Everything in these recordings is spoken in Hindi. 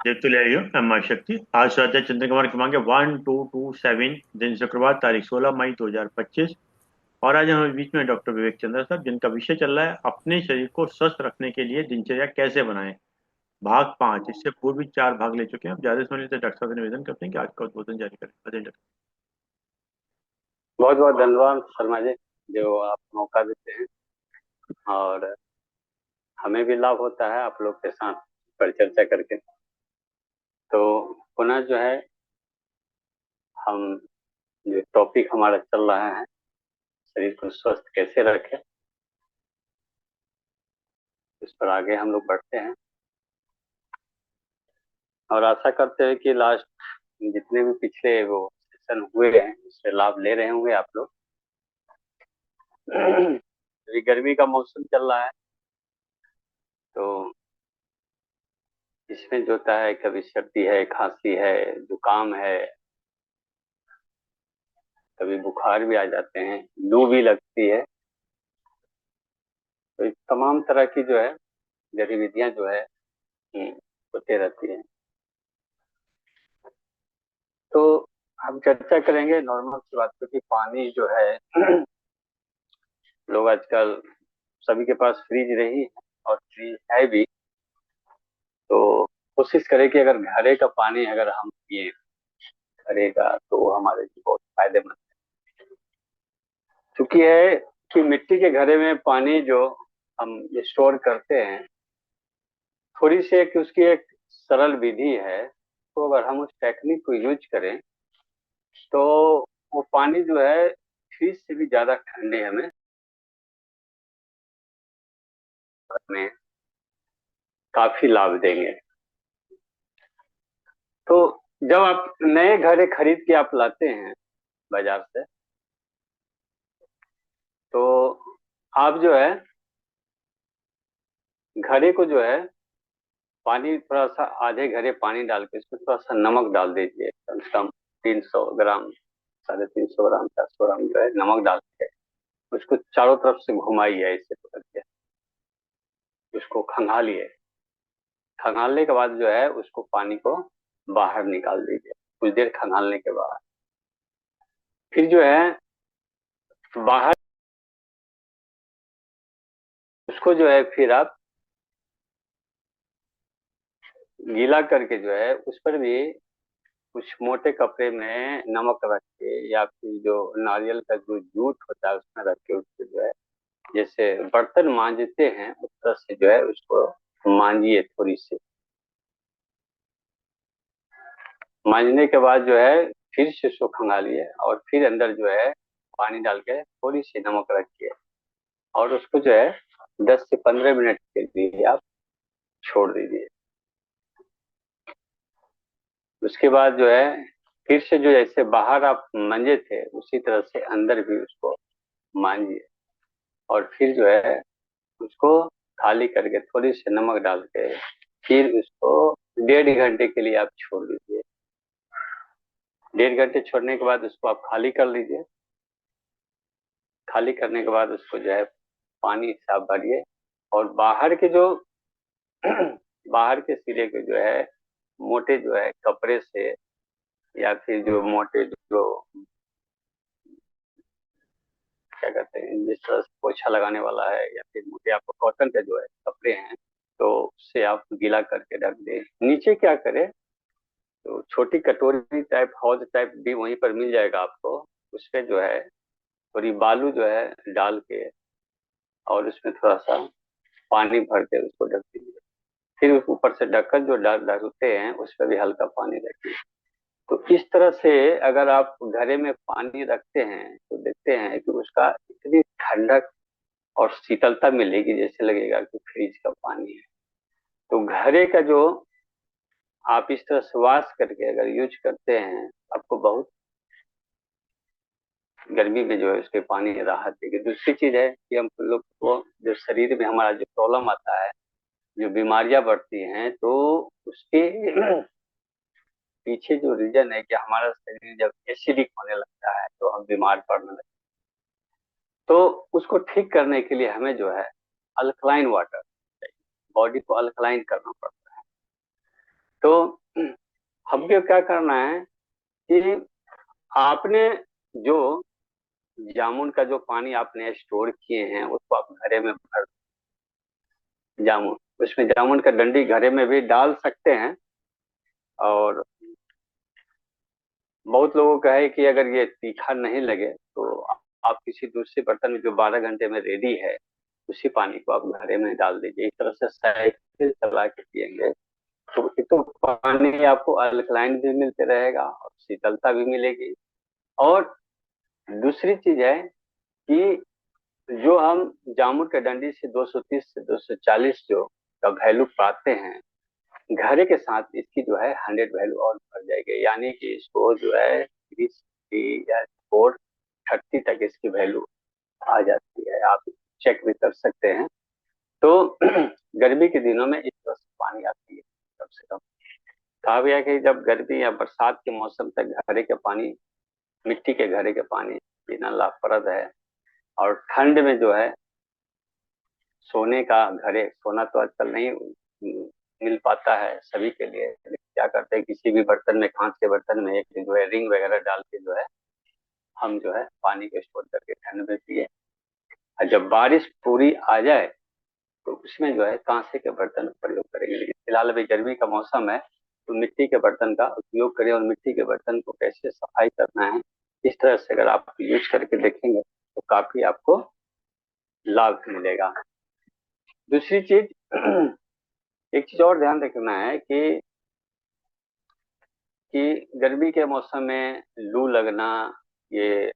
देख तो ले आई हो एम शक्ति। आज स्वाध्याय चंद्र कुमार क्रमांक 1227, दिन शुक्रवार, तारीख 16 मई 2025। और आज हमारे बीच में डॉक्टर विवेक चंद्र साहब, जिनका विषय चल रहा है अपने शरीर को स्वस्थ रखने के लिए दिनचर्या कैसे बनाएं। भाग 5। इससे पूर्व भी 4 भाग ले चुके हैं। अब ज्यादा समय लेते डॉक्टर साहब से निवेदन करते हैं कि आज का उद्बोधन जारी करें। अध्ययन बहुत बहुत धन्यवाद शर्मा जी, जो आप मौका देते हैं। और हमें भी लाभ होता है आप लोग के साथ परिचर्चा करके। तो पुनः जो है, हम जो टॉपिक हमारा चल रहा है, शरीर को स्वस्थ कैसे रखें, इस पर आगे हम लोग बढ़ते हैं। और आशा करते हैं कि लास्ट जितने भी पिछले वो सेशन हुए हैं उससे लाभ ले रहे होंगे आप लोग। अभी गर्मी का मौसम चल रहा है, तो इसमें जो होता है कभी सर्दी है, खांसी है, जुकाम है, कभी बुखार भी आ जाते हैं, लू भी लगती है। तो इस तमाम तरह की जो है गतिविधियां जो है होते रहती हैं। तो हम चर्चा करेंगे नॉर्मल सी बात पे कि पानी जो है लोग आजकल सभी के पास फ्रिज रही है और फ्रिज है भी। तो कोशिश करें कि अगर घड़े का पानी अगर हम पिए घड़े का, तो वो हमारे लिए बहुत फायदेमंद है। क्योंकि है कि मिट्टी के घड़े में पानी जो हम स्टोर करते हैं, थोड़ी सी एक उसकी एक सरल विधि है। तो अगर हम उस टेक्निक को यूज करें तो वो पानी जो है फ्रिज से भी ज्यादा ठंडे हमें में काफी लाभ देंगे। तो जब आप नए घड़े खरीद के आप लाते हैं बाजार से, तो आप जो है घड़े को जो है पानी थोड़ा सा आधे घड़े पानी डाल के उसमें थोड़ा सा नमक डाल दीजिए। कम से कम 300 ग्राम, 350 ग्राम, 400 ग्राम जो है नमक डाल के उसको चारों तरफ से घुमाइए, ऐसे पकड़ के उसको खंगालिए। खंगालने के बाद जो है उसको पानी को बाहर निकाल दीजिए। कुछ देर खंगालने के बाद फिर जो है बाहर उसको जो है फिर आप गीला करके जो है उस पर भी कुछ मोटे कपड़े में नमक रख के, या फिर जो नारियल का जो जूट होता है उसमें रख के उसको जो है जैसे बर्तन मांजते हैं उस तरह से जो है उसको मांजिए। थोड़ी सी मांजने के बाद जो है फिर से उसको खंगालिए और फिर अंदर जो है पानी डाल के थोड़ी सी नमक रखिए और उसको जो है 10 से 15 मिनट के लिए आप छोड़ दीजिए। उसके बाद जो है फिर से जो जैसे बाहर आप मंजे थे उसी तरह से अंदर भी उसको मांजिए। और फिर जो है उसको खाली करके थोड़ी सी नमक डाल के फिर उसको 1.5 घंटे के लिए आप छोड़ दीजिए। 1.5 घंटे छोड़ने के बाद उसको आप खाली कर लीजिए। खाली करने के बाद उसको जो है पानी से आप भरिए और बाहर के जो बाहर के सिरे के जो है मोटे जो है कपड़े से, या फिर जो मोटे जो क्या कहते हैं जिस तरह से पोछा लगाने वाला है, या फिर मोटे आपको कॉटन के जो है कपड़े हैं, तो उससे आप गीला करके रख दें। नीचे क्या करें, तो छोटी कटोरी टाइप हौज टाइप भी वहीं पर मिल जाएगा आपको। उस पे जो है थोड़ी बालू जो है डाल के और उसमें थोड़ा सा पानी भर के उसको ढक दीजिए। फिर उस ऊपर से ढक्कन जो ढकते हैं उस पर भी हल्का पानी रखिए। तो इस तरह से अगर आप घड़े में पानी रखते हैं तो देखते हैं कि उसका इतनी ठंडक और शीतलता मिलेगी, जैसे लगेगा कि फ्रिज का पानी है। तो घड़े का जो आप इस तरह से वॉश करके अगर यूज करते हैं, आपको बहुत गर्मी में जो है उसके पानी राहत देगी। दूसरी चीज है कि हम लोग को जो शरीर में हमारा जो प्रॉब्लम आता है, जो बीमारियां बढ़ती हैं, तो उसके पीछे जो रीजन है कि हमारा शरीर जब एसिडिक होने लगता है तो हम बीमार पड़ने लगते हैं। तो उसको ठीक करने के लिए हमें जो है अल्कलाइन वाटर चाहिए, बॉडी को अल्कलाइन करना पड़ता है। तो हमको क्या करना है कि आपने जो जामुन का जो पानी आपने स्टोर किए हैं उसको आप घड़े में भर, जामुन उसमें जामुन का डंडी घड़े में भी डाल सकते हैं। और बहुत लोगों का है कि अगर ये तीखा नहीं लगे तो आप किसी दूसरे बर्तन में जो 12 घंटे में रेडी है उसी पानी को आप घड़े में डाल दीजिए। इस तरह से साइकिल चला के पियेंगे तो एक तो पानी आपको अल्कलाइन भी मिलते रहेगा और शीतलता भी मिलेगी। और दूसरी चीज है कि जो हम जामुन के डंडी से 230 से 240 जो का वैल्यू पाते हैं, घरे के साथ इसकी जो है 100 वैल्यू और बढ़ जाएगी, यानी कि इसको जो है 3 या 430 तक इसकी वैल्यू आ जाती है। आप चेक भी कर सकते हैं। तो गर्मी के दिनों में इस तरह से पानी आती है कम से कम। कहा गया कि जब गर्मी या बरसात के मौसम तक घड़े के पानी, मिट्टी के घड़े के पानी पीना लाभप्रद है। और ठंड में जो है सोने का घड़े, सोना तो आजकल नहीं मिल पाता है सभी के लिए, लेकिन क्या करते हैं किसी भी बर्तन में, कांच के बर्तन में एक जो है रिंग वगैरह डाल के जो है हम जो है पानी को स्टोर करके ठंड में पिए। और जब बारिश पूरी आ जाए तो उसमें जो है कांसे के बर्तन प्रयोग करेंगे। लेकिन फिलहाल अभी गर्मी का मौसम है तो मिट्टी के बर्तन का उपयोग करें। और मिट्टी के बर्तन को कैसे सफाई करना है इस तरह से अगर आप यूज करके देखेंगे तो काफी आपको लाभ मिलेगा। दूसरी चीज एक चीज और ध्यान रखना है कि गर्मी के मौसम में लू लगना ये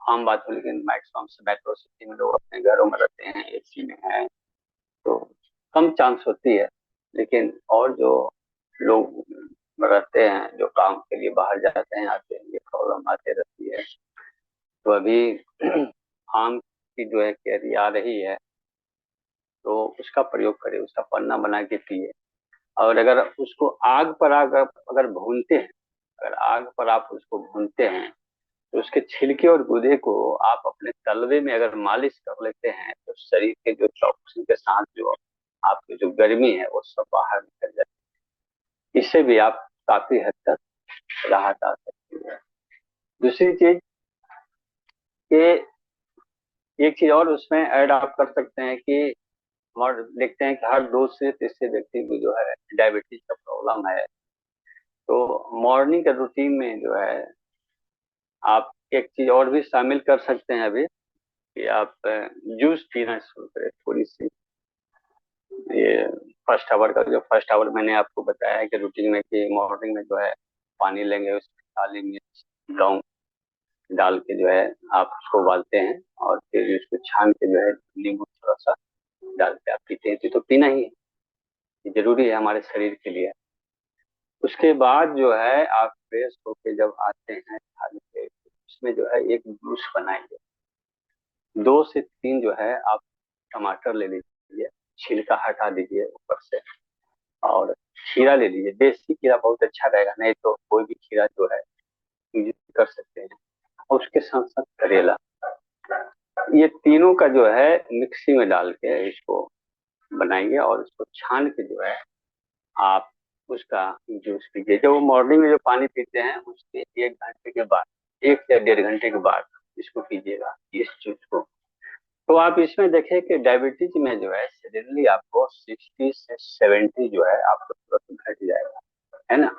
आम बात है। लेकिन मैक्सिमम मेट्रो सिटी में लोग अपने घरों में रहते हैं, एसी में है, तो कम चांस होती है। लेकिन और जो लोग रहते हैं जो काम के लिए बाहर जाते हैं आते हैं, ये प्रॉब्लम आते रहती है। तो अभी आम की जो है कैरी आ रही है तो उसका प्रयोग करें, उसका पन्ना बना के पिए। और अगर उसको आग पर अगर भूनते हैं, अगर आग पर आप उसको भूनते हैं तो उसके छिलके और गूदे को आप अपने तलवे में अगर मालिश कर लेते हैं तो शरीर के जो टॉक्सिन के साथ जो आपकी जो गर्मी है वो सब बाहर निकल जाती है। इससे भी आप काफी हद तक राहत आ सकती है। दूसरी चीज कि एक चीज और उसमें ऐड आप कर सकते हैं कि और देखते हैं कि हर 2 से 3 व्यक्ति को जो है डायबिटीज का प्रॉब्लम है। तो मॉर्निंग के रूटीन में जो है आप एक चीज और भी शामिल कर सकते हैं अभी कि आप जूस पीना शुरू करें थोड़ी सी। ये फर्स्ट आवर मैंने आपको बताया है कि रूटीन में कि मॉर्निंग में जो है पानी लेंगे, उसमें काली मिर्च, लौंग डाल के जो है आप उसको उबालते हैं और फिर उसको छान के जो है नींबू थोड़ा सा डाल के आप पीते हैं। तो पीना ही है, ये जरूरी है हमारे शरीर के लिए। उसके बाद जो है आप फ्रेश होके जब आते हैं खाली पेट, उसमें जो है एक जूस बनाएंगे। 2 से 3 जो है आप टमाटर ले लीजिए, छिलका हटा दीजिए ऊपर से। और खीरा ले लीजिए, देसी खीरा बहुत अच्छा रहेगा, नहीं तो कोई भी खीरा जो है यूज कर सकते हैं। और उसके साथ साथ करेला, ये तीनों का जो है मिक्सी में डाल के इसको बनाएंगे और इसको छान के जो है आप उसका जूस पीजिए। जब वो मॉर्निंग में जो पानी पीते हैं उसके 1 घंटे के बाद, 1 या 1.5 घंटे के बाद इसको पीजिएगा इस जूस को। तो आप इसमें देखें कि डायबिटीज में जो है सडनली आपको 60 से 70 जो है आपको तुरंत घट जाएगा, है ना।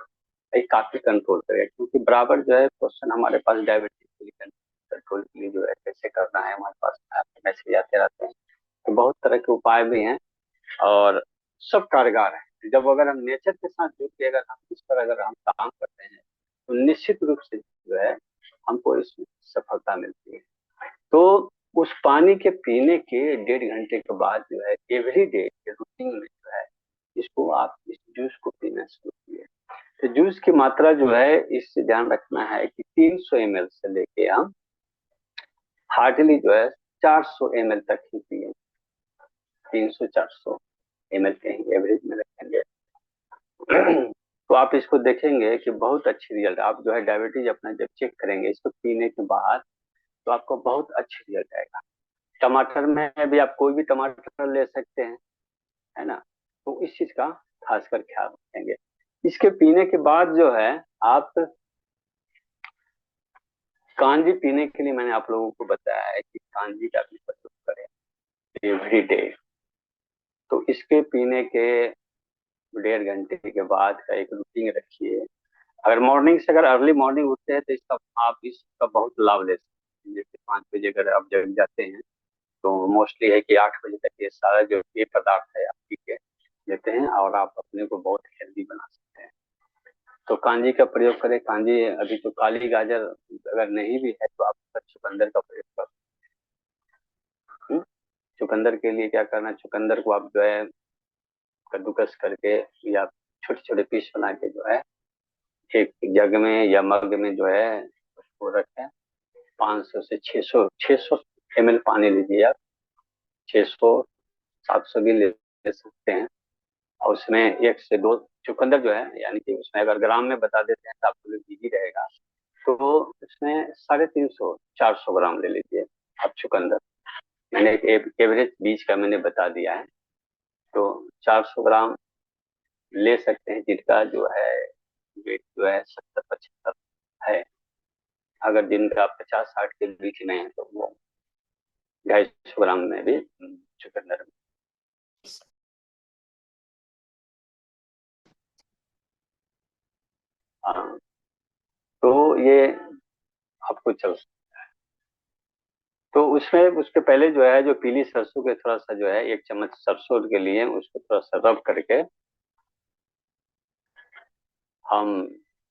ये काफी कंट्रोल करेगा क्योंकि बराबर जो है क्वेश्चन हमारे पास डायबिटीज के लिए कंट्रोल के लिए जो है कैसे करना है हमारे पास मैसेज आते रहते हैं। तो बहुत तरह के उपाय भी हैं और सब कारगर है। जब अगर हम नेचर के साथ जुड़ के अगर हम इस पर अगर हम काम करते हैं तो निश्चित रूप से जो है हमको इसमें सफलता मिलती है। तो उस पानी के पीने के 1.5 घंटे के बाद जो है एवरी डे के रूटीन में जो है इसको आप इस जूस को पीना शुरू किए। तो जूस की मात्रा जो है इससे ध्यान रखना है कि 300 ml से लेके हम हार्डली जो है 400 ml तक ही पिए। 300 400 ml के ही एवरेज में रखेंगे। तो आप इसको देखेंगे कि बहुत अच्छी रिजल्ट, आप जो है डायबिटीज अपना जब चेक करेंगे इसको पीने के बाद तो आपको बहुत अच्छी रिजल्ट आएगा। टमाटर में भी आप कोई भी टमाटर ले सकते हैं, है ना। तो इस चीज का खासकर ख्याल रखेंगे। इसके पीने के बाद जो है आप कांजी पीने के लिए मैंने आप लोगों को बताया है कि कांजी का भी प्रयोग करें एवरी डे। तो इसके पीने के 1.5 घंटे के बाद का एक रूटीन रखिए। अगर मॉर्निंग से अगर अर्ली मॉर्निंग उठते हैं तो इसका आप इसका बहुत लाभ ले सकते हैं। जैसे 5 बजे अगर आप जग जाते हैं तो मोस्टली है कि 8 बजे तक ये सारा जो पेय पदार्थ है आप पी के लेते हैं और आप अपने को बहुत हेल्दी बना सकते हैं। तो कांजी का प्रयोग करें। कांजी अभी तो काली गाजर अगर नहीं भी है तो आप चुकंदर का प्रयोग कर। चुकंदर के लिए क्या करना, चुकंदर को आप जो है कद्दूकस करके या छोटे छोटे पीस बना के जो है एक जग में या मग में जो है उसको रखें। 500 से 600 ml पानी लीजिए आप। 600 700 भी ले सकते हैं। और उसमें 1 से 2 चुकंदर जो है, यानी कि उसमें अगर ग्राम में बता देते हैं तो आपको इजी रहेगा। तो उसमें 350 400 ग्राम ले लीजिए आप चुकंदर। मैंने एक एवरेज बीज का मैंने बता दिया है। तो 400 ग्राम ले सकते हैं जिनका जो है वेट जो है 70-75 है। अगर दिन का 50-60 के बीच में है तो वो 250 ग्राम में भी चुकंदर। हाँ, तो ये आपको चल। तो उसमें उसके पहले जो है जो पीली सरसों के थोड़ा सा जो है 1 चम्मच सरसों के लिए उसको थोड़ा सा रब करके हम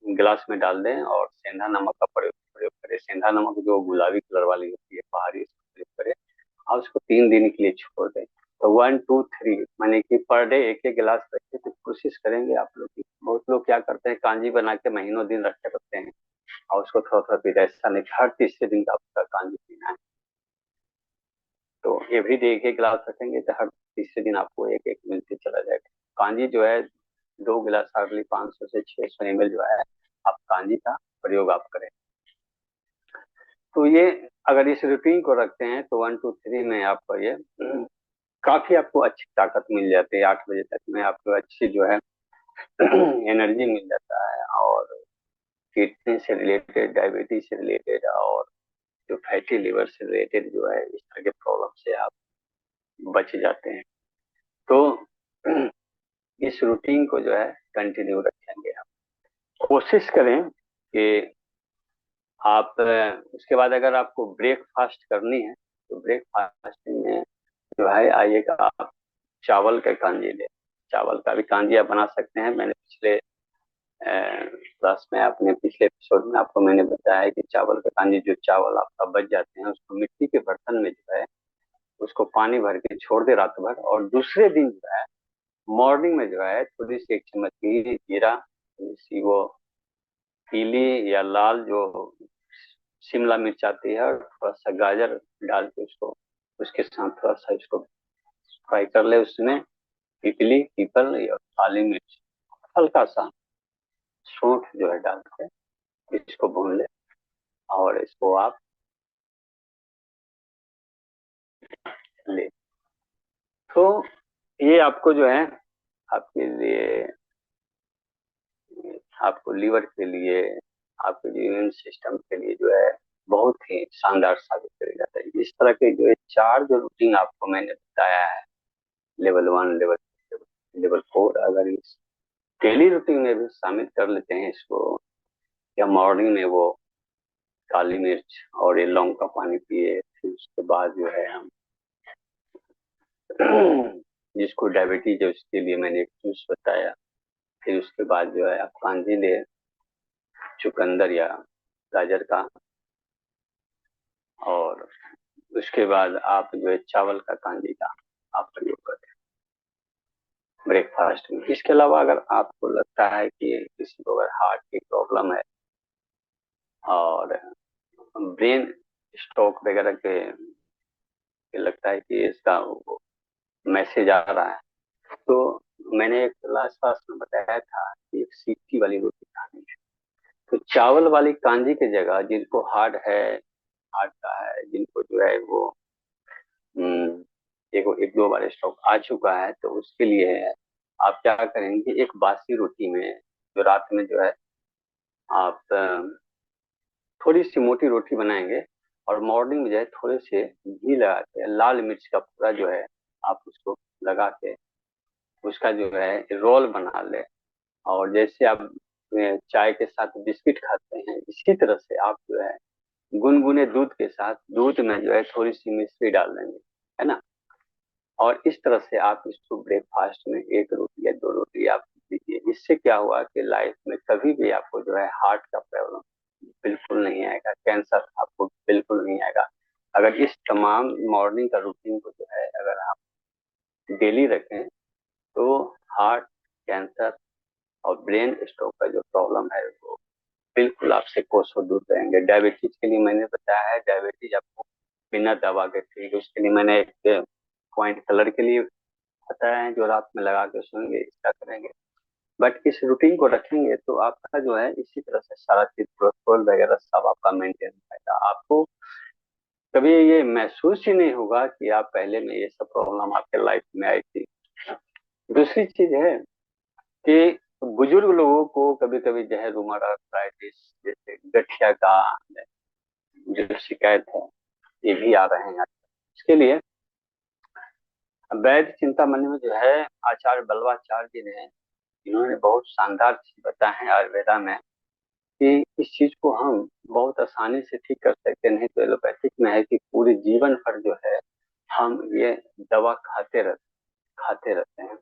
गिलास में डाल दें और सेंधा नमक का प्रयोग प्रयोग करें। सेंधा नमक जो गुलाबी कलर वाली होती है पहाड़ी, इसका प्रयोग करें और उसको 3 दिन के लिए छोड़ दें। तो 1 2 3 माने कि पर डे एक एक गिलास रखें। तो कोशिश करेंगे आप लोग की, बहुत लोग क्या करते हैं कांजी बना के महीनों दिन रखे रखते हैं और उसको थोड़ा थोड़ा पीते हैं। ऐसा नहीं, हर तीसरे दिन आपका कांजी पीना है। तो एवरी डे एक एक गिलास रखेंगे तो हर तीसरे दिन आपको एक एक मिलते चला जाएगा। कांजी जो है 2 गिलास हार्डली 500 से 600 ml जो है आप कांजी का प्रयोग आप करें। तो ये अगर इस रूटीन को रखते हैं तो 1 2 3 में आपको ये काफी आपको अच्छी ताकत मिल जाती है। 8 बजे तक में आपको अच्छी जो है एनर्जी मिल जाता है। और किडनी से रिलेटेड, डायबिटीज से रिलेटेड और जो फैटी लिवर से रिलेटेड जो है इस तरह के प्रॉब्लम से आप बच जाते हैं। तो इस रूटीन को जो है कंटिन्यू रखेंगे। हम कोशिश करें कि आप उसके बाद अगर आपको ब्रेकफास्ट करनी है तो ब्रेकफास्ट में जो है आइएगा आप चावल का कांजी ले। चावल का भी कांजी आप बना सकते हैं। मैंने पिछले क्लास में अपने पिछले एपिसोड में आपको मैंने बताया है कि चावल का कांजी, जो चावल आपका बच जाते हैं उसको मिट्टी के बर्तन में जो है उसको पानी भर के छोड़ दे रात भर, और दूसरे दिन जो है मॉर्निंग में जो है थोड़ी सी 1 चम्मच की जीरा, थोड़ी सी वो पीली या लाल जो शिमला मिर्च आती है और थोड़ा सा गाजर डाल के उसको उसके साथ थोड़ा सा इसको फ्राई कर ले। उसमें पीपली पीपल या काली मिर्च, हल्का सा सौंठ जो है डाल के इसको भून ले और इसको आप ले। तो ये आपको जो है आपके लिए, आपको लीवर के लिए, आपके इम्यून सिस्टम के लिए जो है बहुत ही शानदार साबित करेगा। तो इस तरह के जो है 4 जो रूटीन आपको मैंने बताया है, लेवल 1, लेवल 4, अगर इस डेली रूटीन में भी शामिल कर लेते हैं इसको, या मॉर्निंग में वो काली मिर्च और ये लौंग का पानी पिए, फिर उसके बाद जो है हम जिसको डायबिटीज है उसके लिए मैंने एक जूस बताया। फिर उसके बाद जो है आप कांजी ले, चुकंदर या गाजर का, और उसके बाद आप जो है चावल का कांजी का आप प्रयोग करें ब्रेकफास्ट में। इसके अलावा अगर आपको लगता है कि किसी को अगर हार्ट की प्रॉब्लम है और ब्रेन स्ट्रोक वगैरह के लगता है कि इसका मैसेज आ रहा है, तो मैंने एक लास्ट क्लास में बताया था कि एक सीटी वाली रोटी खानी है। तो चावल वाली कांजी की जगह जिनको हार्ट है, हार्ट का है, जिनको जो है वो एक 2 बार स्ट्रोक आ चुका है, तो उसके लिए आप क्या करेंगे, एक बासी रोटी में जो रात में जो है आप थोड़ी सी मोटी रोटी बनाएंगे और मॉर्निंग में जो है थोड़े से घी लगा के लाल मिर्च का पूरा जो है आप उसको लगा के उसका जो है रोल बना ले। और जैसे आप चाय के साथ बिस्किट खाते हैं, इसी तरह से आप जो है गुनगुने दूध के साथ दूध में जो है थोड़ी सी मिश्री डाल देंगे, है ना। और इस तरह से आप इसको ब्रेकफास्ट में एक रोटी या दो रोटी आप दीजिए। इससे क्या हुआ कि लाइफ में कभी भी आपको जो है हार्ट का प्रॉब्लम बिल्कुल नहीं आएगा, कैंसर आपको बिल्कुल नहीं आएगा। अगर इस तमाम मॉर्निंग का रूटीन को जो है अगर आप डेली रखें तो हार्ट, कैंसर और ब्रेन स्ट्रोक का जो प्रॉब्लम है वो बिल्कुल आपसे कोसों दूर रहेंगे। डायबिटीज के लिए मैंने बताया है, डायबिटीज आपको बिना दवा के ठीक है। उसके लिए मैंने एक पॉइंट कलर के लिए बताया है जो रात में लगा के सोएंगे, इसका करेंगे। बट इस रूटीन को रखेंगे तो आपका जो है इसी तरह से सारा चीज कोलेस्ट्रॉल वगैरह सब आपका मेंटेन रहेगा। आपको कभी ये महसूस ही नहीं होगा कि आप पहले में ये सब प्रॉब्लम आपके लाइफ में आई थी। दूसरी चीज है कि बुजुर्ग लोगों को कभी कभी जो है रूमर आर्थराइटिस जैसे गठिया का जो शिकायत है ये भी आ रहे हैं। इसके लिए वैद्य चिंतामणि में जो है आचार्य बल्वाचार्य जी ने, इन्होंने बहुत शानदार चीज बताया है आयुर्वेदा में कि इस चीज को हम बहुत आसानी से ठीक कर सकते हैं। नहीं तो एलोपैथिक में है कि पूरे जीवन भर जो है हम ये दवा खाते रहते हैं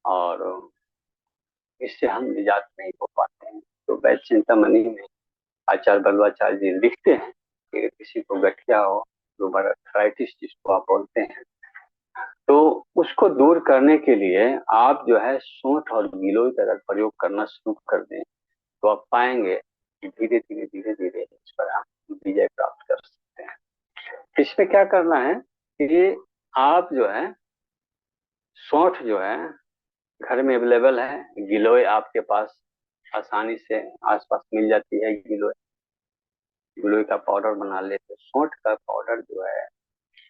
और इससे हम निजात नहीं हो पाते हैं। तो वैद्य चिंतामणि में आचार्य बल्वाचार्य जी लिखते हैं कि अगर किसी को गठिया हो, रूमर आर्थराइटिस जिसको आप बोलते हैं, तो उसको दूर करने के लिए आप जो है सूंठ और गिलोय का अगर प्रयोग करना शुरू कर दें तो आप पाएंगे कि धीरे धीरे इस पर आप विजय प्राप्त कर सकते हैं। इसमें क्या करना है कि आप जो है सौंठ जो है घर में अवेलेबल है, गिलोय आपके पास आसानी से आसपास मिल जाती है, गिलोय गिलोय का पाउडर बना ले। तो सौंठ का पाउडर जो है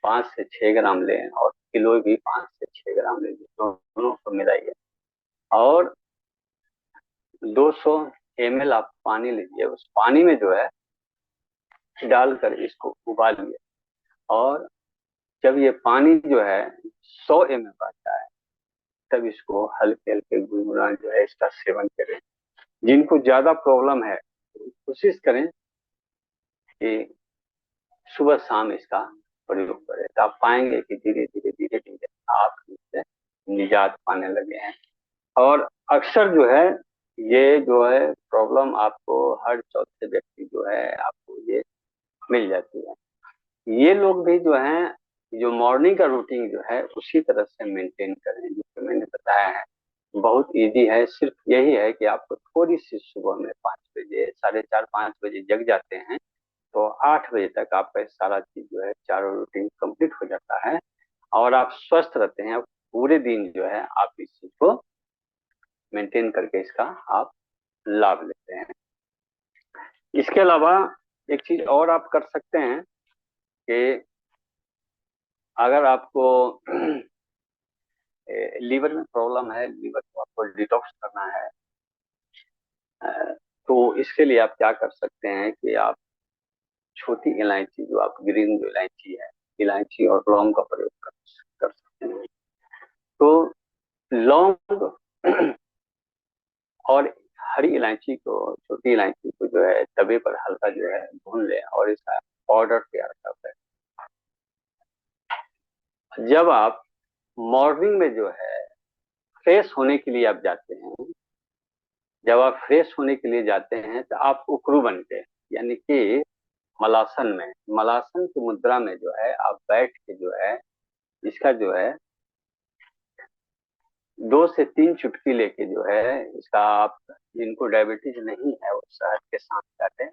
5 से 6 ग्राम लें और गिलोय भी 5 से 6 ग्राम लें, दोनों को मिलाइए और 200 ml आप पानी लीजिए। उस पानी में जो है डालकर इसको उबालिए और जब ये पानी जो है 100 ml आता है तब इसको हल्के हल्के गुनगुना जो है इसका सेवन करें। जिनको ज्यादा प्रॉब्लम है कोशिश करें कि सुबह शाम इसका प्रयोग करें, तो आप पाएंगे कि धीरे धीरे आप इससे निजात पाने लगे हैं। और अक्सर जो है ये जो है प्रॉब्लम आपको हर चौथे व्यक्ति जो है आपको ये मिल जाती है। ये लोग भी जो हैं जो मॉर्निंग का रूटीन जो है उसी तरह से मेंटेन करें जो मैंने बताया है। बहुत इजी है, सिर्फ यही है कि आपको थोड़ी सी सुबह में 5 बजे, 4:30 5 बजे जग जाते हैं तो 8 बजे तक आपका सारा चीज जो है चारों रूटीन कंप्लीट हो जाता है और आप स्वस्थ रहते हैं। पूरे दिन जो है आप इस चीज को मेंटेन करके इसका आप लाभ लेते हैं। इसके अलावा एक चीज और आप कर सकते हैं कि अगर आपको लीवर में प्रॉब्लम है, लीवर को आपको डिटॉक्स करना है, तो इसके लिए आप क्या कर सकते हैं कि आप छोटी इलायची जो आप ग्रीन जो इलायची है, इलायची और लौंग का प्रयोग कर सकते हैं। तो लौंग और हरी इलायची को, छोटी इलायची को जो है तवे पर हल्का जो है भून ले और इसका पाउडर तैयार करते हैं। जब आप मॉर्निंग में जो है फ्रेश होने के लिए आप जाते हैं, जब आप फ्रेश होने के लिए जाते हैं तो आप उकड़ू बनते हैं, यानी कि मलासन में, मलासन की मुद्रा में जो है आप बैठ के जो है इसका जो है 2 से 3 चुटकी लेके जो है इसका आप, जिनको डायबिटीज नहीं है वो शहद के साथ चाटे,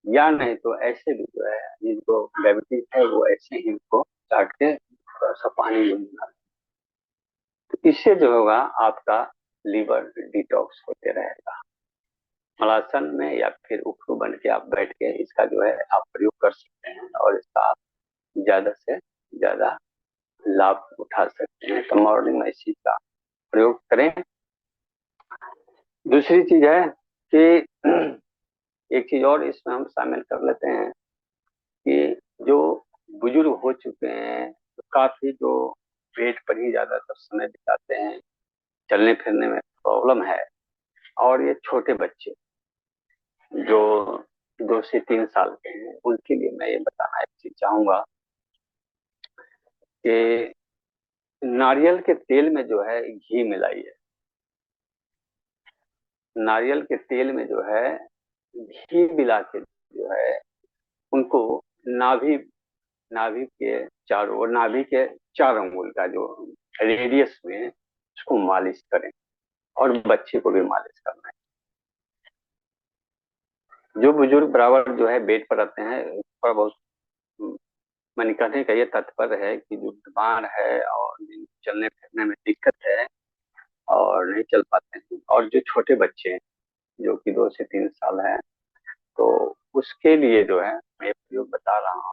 या नहीं तो ऐसे भी जो है जिनको डायबिटीज है वो ऐसे ही उसको चाट के थोड़ा सा पानी में मिला, तो इससे जो होगा आपका लीवर डिटॉक्स होते रहेगा। मलासन में या फिर उखरू बन के आप बैठ के इसका जो है आप प्रयोग कर सकते हैं और इसका आप ज्यादा से ज्यादा लाभ उठा सकते हैं। तो मॉर्निंग में इसी का प्रयोग करें। दूसरी चीज है कि एक चीज और इसमें हम शामिल कर लेते हैं कि जो बुजुर्ग हो चुके हैं तो काफी जो बेड पर ही ज्यादातर समय बिताते हैं, चलने फिरने में प्रॉब्लम है। और ये छोटे बच्चे जो 2 से 3 साल के हैं, उनके लिए मैं ये बताना एक चीज चाहूंगा कि नारियल के तेल में जो है घी मिलाइए। नारियल के तेल में जो है घी मिला के जो है उनको नाभि नाभि के चारों ओर, नाभि के 4 अंगुल का जो रेडियस में उसको मालिश करें, और बच्चे को भी मालिश करना है। जो बुजुर्ग बराबर जो है बेड पर रहते हैं, थोड़ा बहुत मैंने कहने का ये तात्पर्य है कि जो बीमार है और जिनको चलने फिरने में दिक्कत है और नहीं चल पाते हैं, और जो छोटे बच्चे हैं जो कि 2 से 3 साल है, तो उसके लिए जो है मैं ये प्रयोग बता रहा हूँ।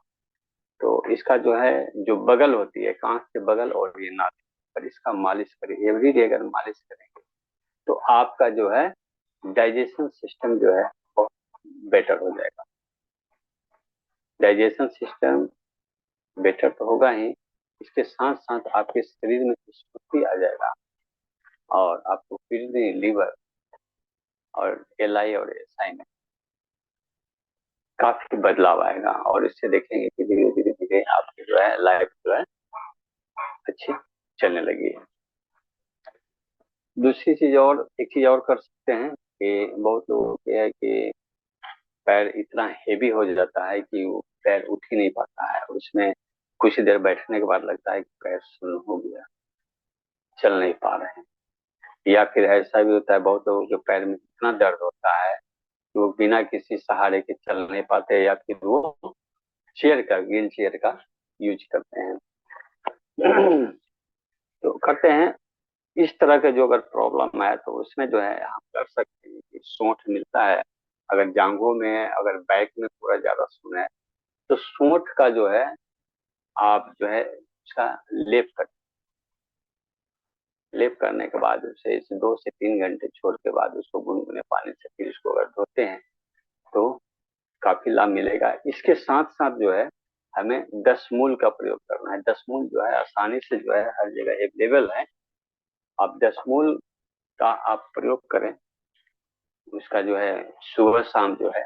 तो इसका जो है, जो बगल होती है, कांच के बगल और ये नाक पर इसका मालिश करें एवरी डे। अगर मालिश करेंगे तो आपका जो है डाइजेशन सिस्टम जो है बहुत बेटर हो जाएगा। डाइजेशन सिस्टम बेटर तो होगा ही, इसके साथ साथ आपके शरीर में स्फूर्ति आ जाएगा, और आपको किडनी, लीवर और एल आई और एस आई में काफी बदलाव आएगा। और इससे देखेंगे कि धीरे धीरे धीरे आपकी जो है लाइफ जो है अच्छी चलने लगी है। दूसरी चीज और, एक चीज और कर सकते हैं कि बहुत लोगों को है कि पैर इतना हेवी हो जाता है कि वो पैर उठ ही नहीं पाता है, और उसमें कुछ देर बैठने के बाद लगता है कि पैर सुन्न हो गया, चल नहीं पा रहे हैं। या फिर ऐसा भी होता है, बहुत लोगों के पैर में इतना दर्द होता है कि वो बिना किसी सहारे के चल नहीं पाते, या फिर वो चेयर का, व्हील चेयर का यूज करते हैं। तो करते हैं इस तरह का। जो अगर प्रॉब्लम है तो उसमें जो है हम कर सकते हैं कि सोंठ मिलता है, अगर जांघों में, अगर बैक में पूरा ज्यादा सुन है, तो सोंठ का जो है आप जो है उसका लेप कर, लेप करने के बाद उसे इसे 2 से 3 घंटे छोड़ के बाद उसको गुनगुने पानी से फिर उसको अगर धोते हैं तो काफी लाभ मिलेगा। इसके साथ साथ जो है हमें 10 मूल का प्रयोग करना है। 10 मूल जो है आसानी से जो है हर जगह अवेलेबल है। आप 10 मूल का आप प्रयोग करें। उसका जो है सुबह शाम जो है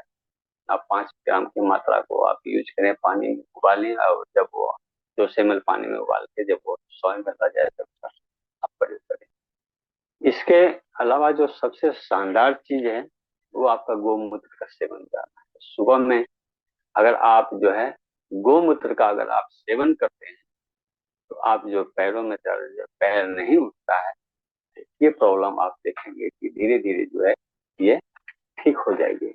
आप 5 ग्राम की मात्रा को आप यूज करें, पानी में उबालें, और जब वो 200 ml पानी में उबाल के जब वो 100 ml आ जाए तब उसका आप प्रयोग करें। इसके अलावा जो सबसे शानदार चीज है वो आपका गोमूत्र का सेवन करना है। सुबह में अगर आप जो है गोमूत्र का अगर आप सेवन करते हैं तो आप जो पैरों में दर्द, पैर नहीं उठता है, ये प्रॉब्लम आप देखेंगे कि धीरे धीरे जो है ये ठीक हो जाएगी।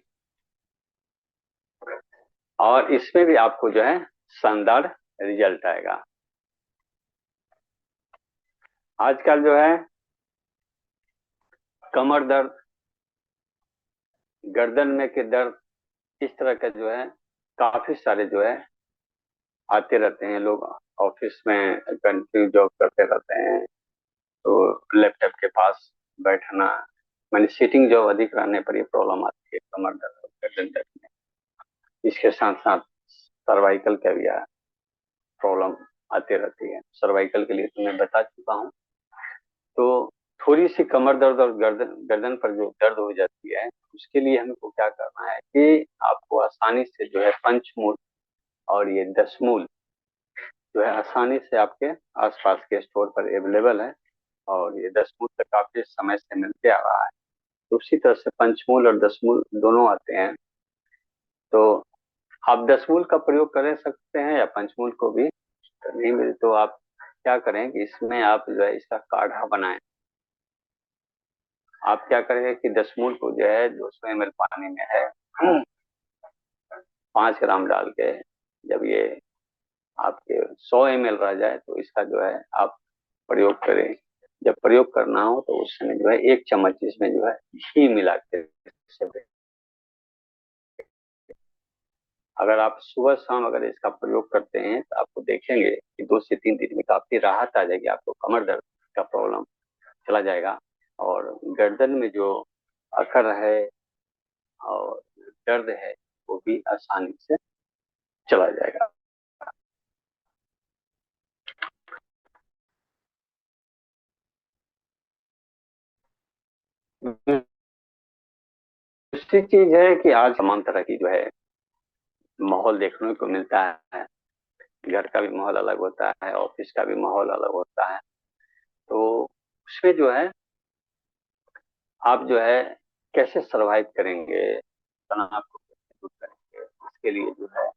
और इसमें भी आपको जो है शानदार रिजल्ट आएगा। आजकल जो है कमर दर्द, गर्दन में के दर्द, इस तरह का जो है काफी सारे जो है आते रहते हैं। लोग ऑफिस में कंटिन्यू जॉब करते रहते हैं, तो लैपटॉप के पास बैठना, मैंने सीटिंग जॉब अधिक रहने पर ये प्रॉब्लम आती है, कमर दर्द और गर्दन दर्द में। इसके साथ साथ सर्वाइकल का भी प्रॉब्लम आती रहती है। सर्वाइकल के लिए तो मैं बता चुका हूँ। तो थोड़ी सी कमर दर्द और गर्दन गर्दन पर जो दर्द हो जाती है, उसके लिए हमको क्या करना है कि आपको आसानी से जो है पंचमूल और ये 10 मूल जो है आसानी से आपके आसपास के स्टोर पर अवेलेबल है, और ये 10 मूल तक काफी समय से मिलते आ रहा है। तो उसी तरह से पंचमूल और 10 मूल दोनों आते हैं। तो आप 10 मूल का प्रयोग कर सकते हैं, या पंचमूल को भी नहीं मिले तो आप क्या करें कि इसमें आप जो है इसका काढ़ा बनाएं। आप क्या करेंगे कि 10 मूल को जो है 200 ml पानी में है 5 ग्राम डाल के, जब ये आपके 100 ml रह जाए तो इसका जो है आप प्रयोग करें। जब प्रयोग करना हो तो उस समय जो है 1 चम्मच इसमें जो है घी मिला के, अगर आप सुबह शाम अगर इसका प्रयोग करते हैं तो आपको देखेंगे कि 2 से 3 दिन में काफी राहत आ जाएगी। आपको कमर दर्द का प्रॉब्लम चला जाएगा, और गर्दन में जो अकड़ है और दर्द है वो भी आसानी से चला जाएगा। दूसरी चीज है कि आज तमाम तरह की जो है माहौल देखने को मिलता है। घर का भी माहौल अलग होता है, ऑफिस का भी माहौल अलग होता है। तो उसमें जो है आप जो है कैसे सरवाइव करेंगे, तनाव को कैसे दूर करेंगे, उसके लिए जो है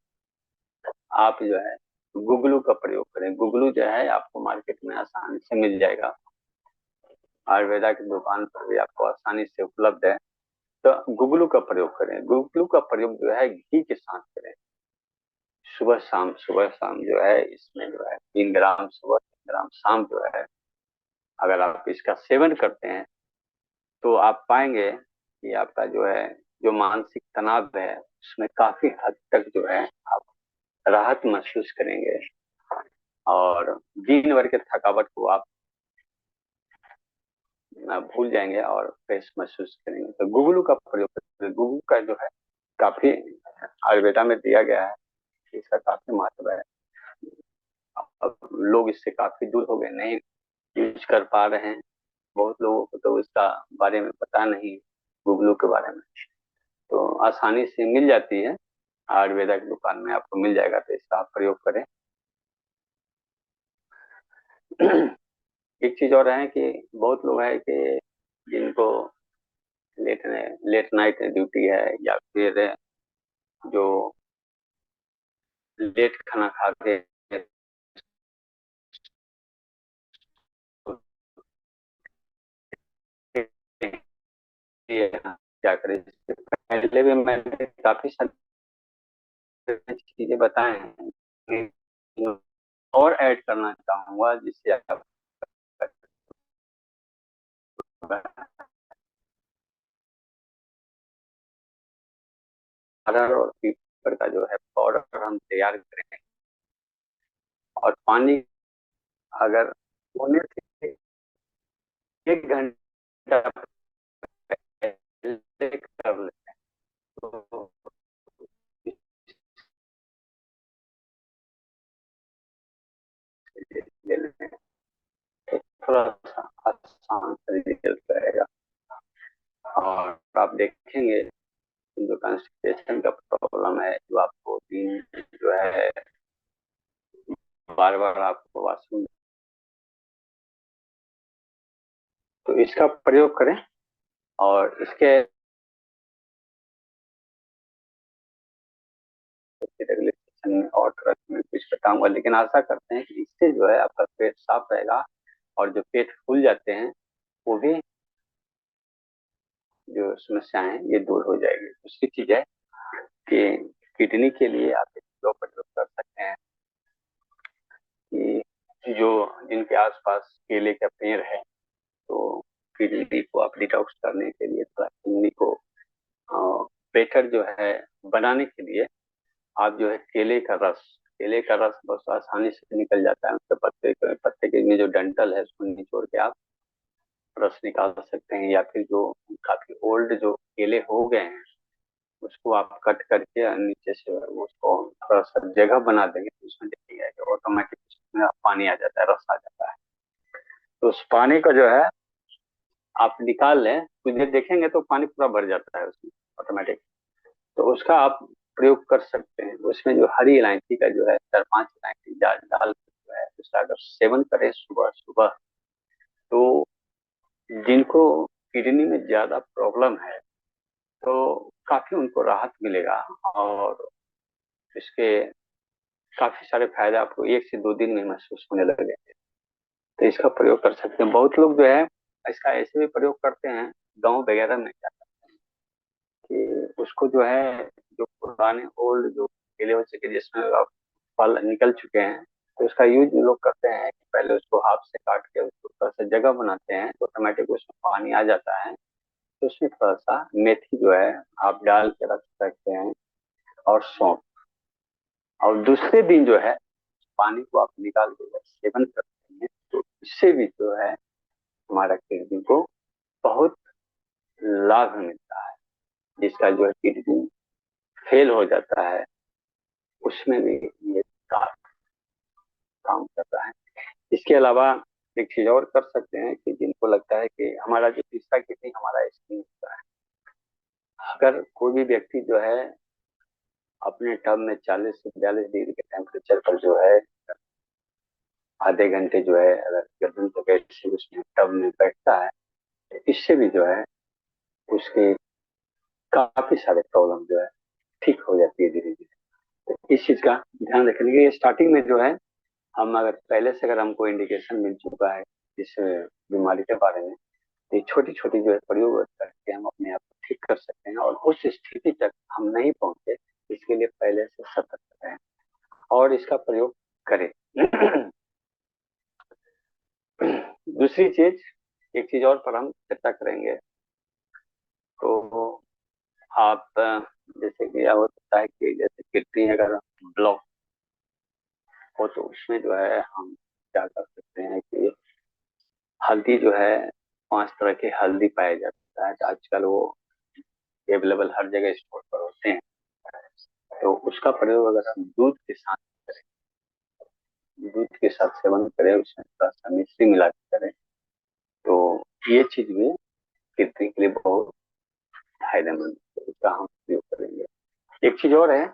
आप जो है गूगलू का प्रयोग करें। गूगलू जो है आपको मार्केट में आसानी से मिल जाएगा, आयुर्वेदा की दुकान पर भी आपको आसानी से उपलब्ध है। तो गूगलू का प्रयोग करें। गूगलू का प्रयोग जो है घी के साथ करें। सुबह शाम जो है इसमें जो है 3 ग्राम सुबह 3 ग्राम शाम जो है अगर आप इसका सेवन करते हैं तो आप पाएंगे कि आपका जो है जो मानसिक तनाव है उसमें काफी हद तक जो है आप राहत महसूस करेंगे और दिन भर के थकावट को आप भूल जाएंगे और फ्रेश महसूस करेंगे। तो गूगलू का प्रयोग करें। गूगलू का जो है काफी आयुर्वेदा में दिया गया है, इसका काफी महत्व है। अब लोग इससे काफी दूर हो गए, नहीं यूज कर पा रहे हैं। बहुत लोगों को तो इसका बारे में पता नहीं, गूगलू के बारे में। तो आसानी से मिल जाती है, आयुर्वेदा की दुकान में आपको मिल जाएगा, तो इसका आप प्रयोग करें। एक चीज और है कि बहुत लोग है कि जिनको लेट लेट नाइट ड्यूटी है या फिर जो लेट खाना खाते हैं क्या करें। इससे पहले भी मैंने काफी सारी चीजें बताए हैं और ऐड करना चाहूंगा जिससे आप अदरक और पीपल का जो है पाउडर हम तैयार करें और पानी अगर सोने से 1 घंटा पहले कर ले तो ले लें तो थोड़ा सा आसान रिजल्ट रहेगा। और आप देखेंगे जो कंस्टिपेशन का प्रॉब्लम है, जो आपको दिन जो है बार बार आपको वॉशरूम, तो इसका प्रयोग करें। और इसके अगले सेशन में और तरह में कुछ बताऊंगा, लेकिन आशा करते हैं कि इससे जो है आपका पेट साफ रहेगा और जो पेट फूल जाते हैं वो भी जो समस्याएं हैं ये दूर हो जाएगी। दूसरी चीज है कि किडनी के लिए आप एक प्रयोग कर सकते हैं कि जो जिनके आसपास केले का पेड़ है तो किडनी को आप डिटॉक्स करने के लिए थोड़ा किडनी को बेटर जो है बनाने के लिए आप जो है केले का रस बहुत आसानी से निकल जाता है। उसके पत्ते के में जो डंठल है उसको निचोड़ के आप रस निकाल सकते हैं, या फिर जो काफी ओल्ड जो केले हो गए हैं उसको आप कट करके नीचे से उसको थोड़ा सा जगह बना देंगे तो उसमें देखिएगा कि ऑटोमेटिक उसमें पानी आ जाता है, रस आ जाता है। तो उस पानी का जो है आप निकाल लें, कुछ देर देखेंगे तो पानी पूरा भर जाता है उसमें ऑटोमेटिक। तो उसका आप प्रयोग कर सकते हैं। उसमें जो हरी इलायची का जो है 4-5 इलायची डाल डाल के जो है उसका अगर सेवन करें सुबह सुबह, तो जिनको किडनी में ज्यादा प्रॉब्लम है तो काफी उनको राहत मिलेगा और इसके काफी सारे फायदे आपको 1 से 2 दिन में महसूस होने लगेंगे। तो इसका प्रयोग कर सकते हैं। बहुत लोग जो है इसका ऐसे भी प्रयोग करते हैं गाँव वगैरह में, क्या कि उसको जो है जो पुराने ओल्ड जो केले हो चुके जिसमें अब फल निकल चुके हैं तो उसका यूज लोग करते हैं कि पहले उसको हाथ से काट के उसको थोड़ा सा जगह बनाते हैं तो ऑटोमेटिक उसमें पानी आ जाता है। तो उसमें थोड़ा सा मेथी जो है आप डाल के रख सकते हैं और सौंफ, और दूसरे दिन जो है पानी को आप निकाल के जब सेवन करते हैं तो इससे भी जो है हमारा किडनी को बहुत लाभ मिलता है। जिसका जो है किडनी फेल हो जाता है, उसमें भी ये काम करता है। इसके अलावा एक चीज और कर सकते हैं कि जिनको लगता है कि हमारा जो तीसरा किडनी हमारा स्किन होता है, अगर कोई भी व्यक्ति जो है अपने टब में 40 से 42 डिग्री के टेम्परेचर पर जो है आधे घंटे जो है अगर गर्दन पकड़ से उसमें टब में बैठता है, तो इससे भी जो है उसके काफी सारे प्रॉब्लम जो है ठीक हो जाती है धीरे धीरे। तो इस चीज का ध्यान रखने के लिए स्टार्टिंग में जो है हम अगर पहले से अगर हमको इंडिकेशन मिल चुका है इस बीमारी के बारे में, तो छोटी छोटी जो है प्रयोग करके हम अपने आप को ठीक कर सकते हैं और उस स्थिति तक हम नहीं पहुंचे, इसके लिए पहले से सतर्क रहें और इसका प्रयोग करें। दूसरी चीज, एक चीज और पर हम चर्चा करेंगे। तो आप जैसे कि यह हो सकता है कि जैसे किडनी अगर ब्लॉक हो तो उसमें जो है हम क्या कर सकते हैं कि हल्दी जो है 5 तरह की हल्दी पाया जाता है, तो आजकल वो अवेलेबल हर जगह स्टोर पर होते हैं। तो उसका प्रयोग अगर हम दूध के साथ सेवन करें, उसमें थोड़ा सा मिश्री मिला के करें, तो ये चीज भी किडनी के लिए बहुत फायदेमंद है। इसका हम उपयोग करेंगे। एक चीज और है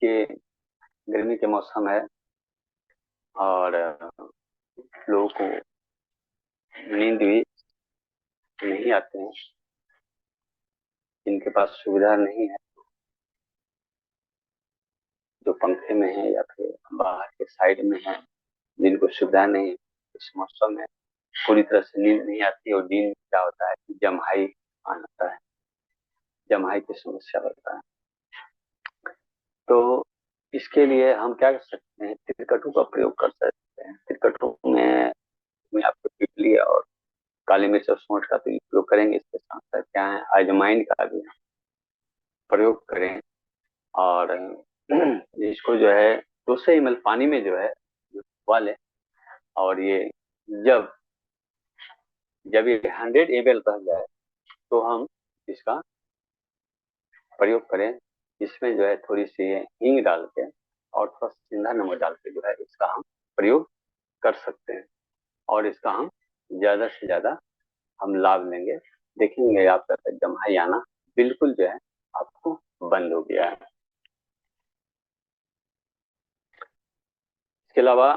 कि गर्मी के मौसम है और लोगों को नींद भी नहीं आते हैं, जिनके पास सुविधा नहीं है, जो पंखे में है या फिर बाहर के साइड में है, जिनको सुविधा नहीं है, इस मौसम में पूरी तरह से नींद नहीं आती और नींद क्या होता है कि जम्हाई आता है, जम्हाई की समस्या होता है। तो इसके लिए हम क्या कर सकते हैं, त्रिकटु का प्रयोग कर सकते हैं। त्रिकटु में आपको तितली और काली मिर्च और सौंठ का तो उपयोग करेंगे, इसके साथ साथ क्या है अजवाइन का भी प्रयोग करें और इसको जो है 200 ml पानी में जो है उबालें और ये जब जब ये 100 ml रह जाए तो हम इसका प्रयोग करें। इसमें जो है थोड़ी सी हींग डाल के और थोड़ा सिंधा नमक डाल के जो है इसका हम प्रयोग कर सकते हैं और इसका हम ज्यादा से ज्यादा हम लाभ लेंगे। देखेंगे आपका जम्हाई आना बिल्कुल जो है आपको बंद हो गया है। इसके अलावा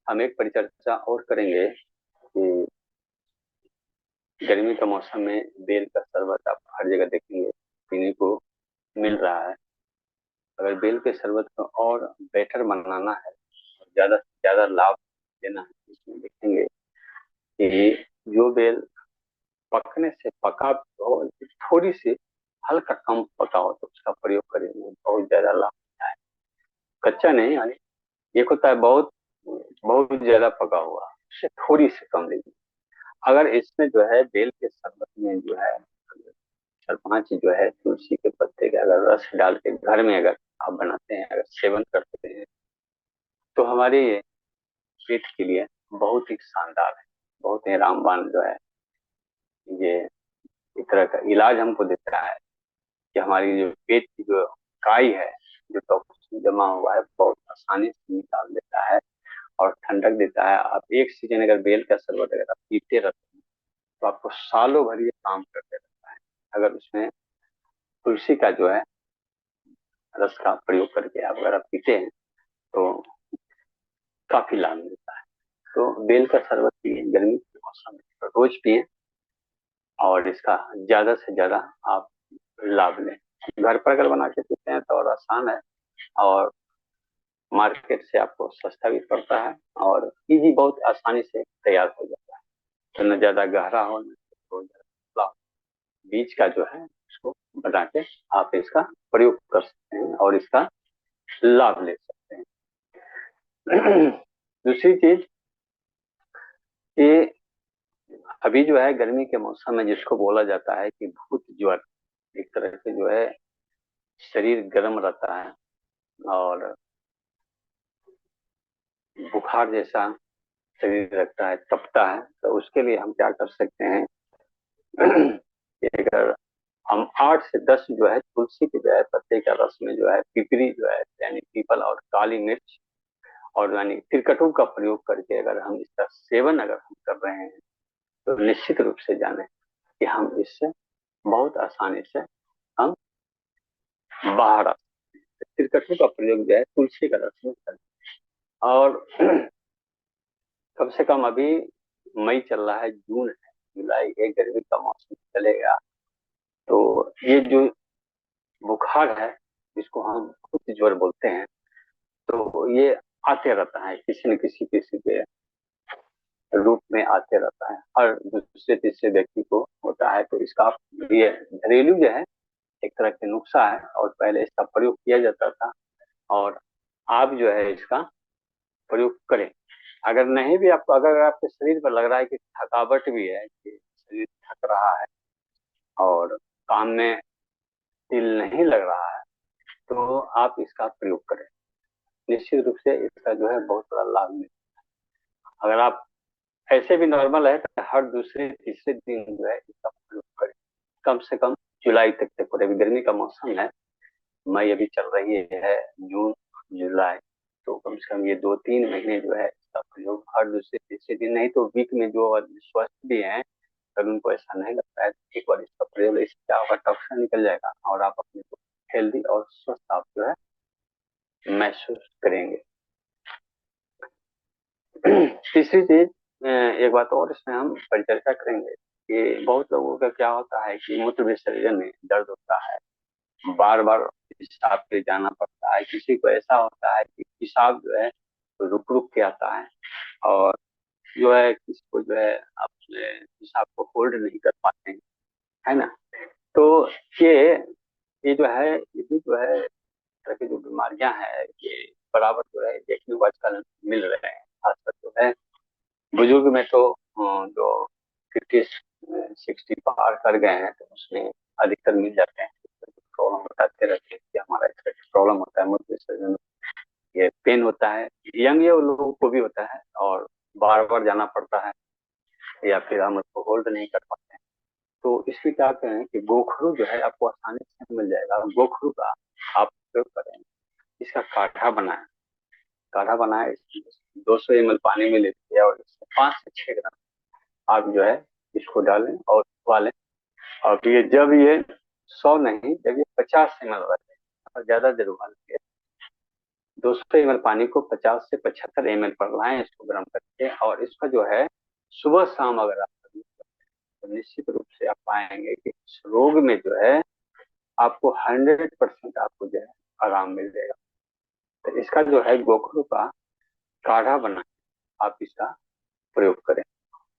हम एक परिचर्चा और करेंगे कि गर्मी का मौसम में बेल का शरबत आप हर जगह देखेंगे पीने को मिल रहा है। अगर बेल के शरबत को और बेटर बनाना है और ज्यादा से ज्यादा लाभ देना है, इसमें देखेंगे कि जो बेल पकने से पका हो, थोड़ी सी हल्का कम पका हो तो उसका प्रयोग करेंगे, बहुत ज्यादा लाभ होता है। कच्चा नहीं, यानी एक होता है बहुत बहुत ज्यादा पका हुआ, उससे थोड़ी सी कम लीजिए। अगर इसमें जो है बेल के शरबत में जो है 4-5 जो है तुलसी के पत्ते का अगर रस डाल के घर में अगर आप बनाते हैं, अगर सेवन करते हैं, तो हमारे पेट के लिए बहुत ही शानदार है, बहुत ही रामबाण जो है ये एक तरह का इलाज हमको देता है कि हमारी जो पेट की जो काई है, जो टॉक्सिन जमा हुआ है, बहुत आसानी से निकाल देता है और ठंडक देता है। आप एक सीजन अगर बेल का शरबत अगर आप पीते रहते हैं तो आपको सालों भर ये काम करते रहता है। अगर उसमें तुलसी का जो है रस का प्रयोग करके आप अगर आप पीते हैं तो काफी लाभ मिलता है। तो बेल का शरबत पिए, गर्मी के मौसम में रोज पिए और इसका ज्यादा से ज्यादा आप लाभ लें। घर पर अगर बना के पीते हैं तो और आसान है और मार्केट से आपको सस्ता भी पड़ता है और इजी बहुत आसानी से तैयार हो जाता है। तो न ज्यादा गहरा हो न बहुत ज्यादा पतला हो, बीज का जो है उसको बना के आप इसका प्रयोग कर सकते हैं और इसका लाभ ले सकते हैं। दूसरी चीज कि अभी जो है गर्मी के मौसम में जिसको बोला जाता है कि भूत ज्वर, एक तरह से जो है शरीर गर्म रहता है और बुखार जैसा शरीर रखता है, तपता है। तो उसके लिए हम क्या कर सकते हैं कि अगर हम 8 से 10 जो है तुलसी के जो है पत्ते का रस में जो है पिपरी जो है यानी पीपल और काली मिर्च और यानी त्रिकटु का प्रयोग करके अगर हम इसका सेवन अगर हम कर रहे हैं तो निश्चित रूप से जाने कि हम इससे बहुत आसानी से हम बाहर आ सकते हैं। त्रिकटु का प्रयोग जो है तुलसी का रस में करें। और कम से कम अभी मई चल रहा है, जून है, जुलाई है, गर्मी का मौसम चलेगा। तो ये जो बुखार है जिसको हम खुद ज्वर बोलते हैं, तो ये आते रहता है किसी न किसी किसी के रूप में आते रहता है, हर दूसरे तीसरे व्यक्ति को होता है। तो इसका ये घरेलू जो है एक तरह के नुस्खा है और पहले इसका प्रयोग किया जाता था। और आप जो है इसका प्रयोग करें। अगर नहीं भी आपको, अगर आपके शरीर पर लग रहा है कि थकावट भी है, कि शरीर थक रहा है और काम में दिल नहीं लग रहा है, तो आप इसका प्रयोग करें। निश्चित रूप से इसका जो है बहुत बड़ा लाभ मिलेगा। अगर आप ऐसे भी नॉर्मल है तो हर दूसरे तीसरे दिन जो है इसका प्रयोग करें, कम से कम जुलाई तक के पूरे। अभी गर्मी का मौसम है, मई अभी चल रही है, जून जुलाई, तो कम से कम ये 2-3 महीने जो है इसका प्रयोग हर दूसरे तीसरे दिन, नहीं तो वीक में जो आदमी स्वस्थ भी है अगर उनको ऐसा नहीं लगता है तो एक बार इसका प्रयोग, इससे क्या होगा, टॉक्सिन निकल जाएगा और आप अपने को हेल्दी और स्वस्थ आप जो है महसूस करेंगे। तीसरी चीज, एक बात और इसमें हम परिचर्चा करेंगे कि बहुत लोगों का क्या होता है कि मूत्र विसर्जन में दर्द होता है, बार बार पेशाब के जाना पड़ता है। किसी को ऐसा होता है कि पेशाब जो है तो रुक रुक के आता है, और जो है किसी को जो है अपने पेशाब को होल्ड नहीं कर पाते हैं, है ना। तो ये ये जो है, ये भी जो है तरह की जो बीमारियां हैं ये बराबर जो है देखने को आजकल मिल रहे हैं। खासकर जो है बुजुर्ग में तो जो 50-60 पार कर गए हैं तो उसमें अधिकतर मिल जाते हैं। प्रॉब्लम बताते रहते हैं कि हमारा इसका प्रॉब्लम होता है, मूत्र विसर्जन में ये पेन होता है। यंग ये लोगों को भी होता है और बार बार जाना पड़ता है या फिर हम उसको होल्ड नहीं कर पाते हैं। तो इसमें क्या करें कि गोखरू जो है आपको आसानी से मिल जाएगा। गोखरू का आप प्रयोग करें, इसका काढ़ा बनाएं। काढ़ा बनाए 200 ml पानी में लेते हैं और इसमें 5 से 6 ग्राम आप जो है इसको डालें और उबालें। और ये जब ये 100 नहीं, जब ये 50 ml वाले और ज्यादा देर उबालेंगे, 200 ml पानी को 50 से 75 ml पर लाएं इसको गर्म करके, और इसका जो है सुबह शाम अगर आप यूज करते हैं तो निश्चित रूप से आप पाएंगे कि इस रोग में जो है आपको 100% आपको जो है आराम मिल जाएगा। तो इसका जो है गोखरू का काढ़ा बना आप इसका प्रयोग करें।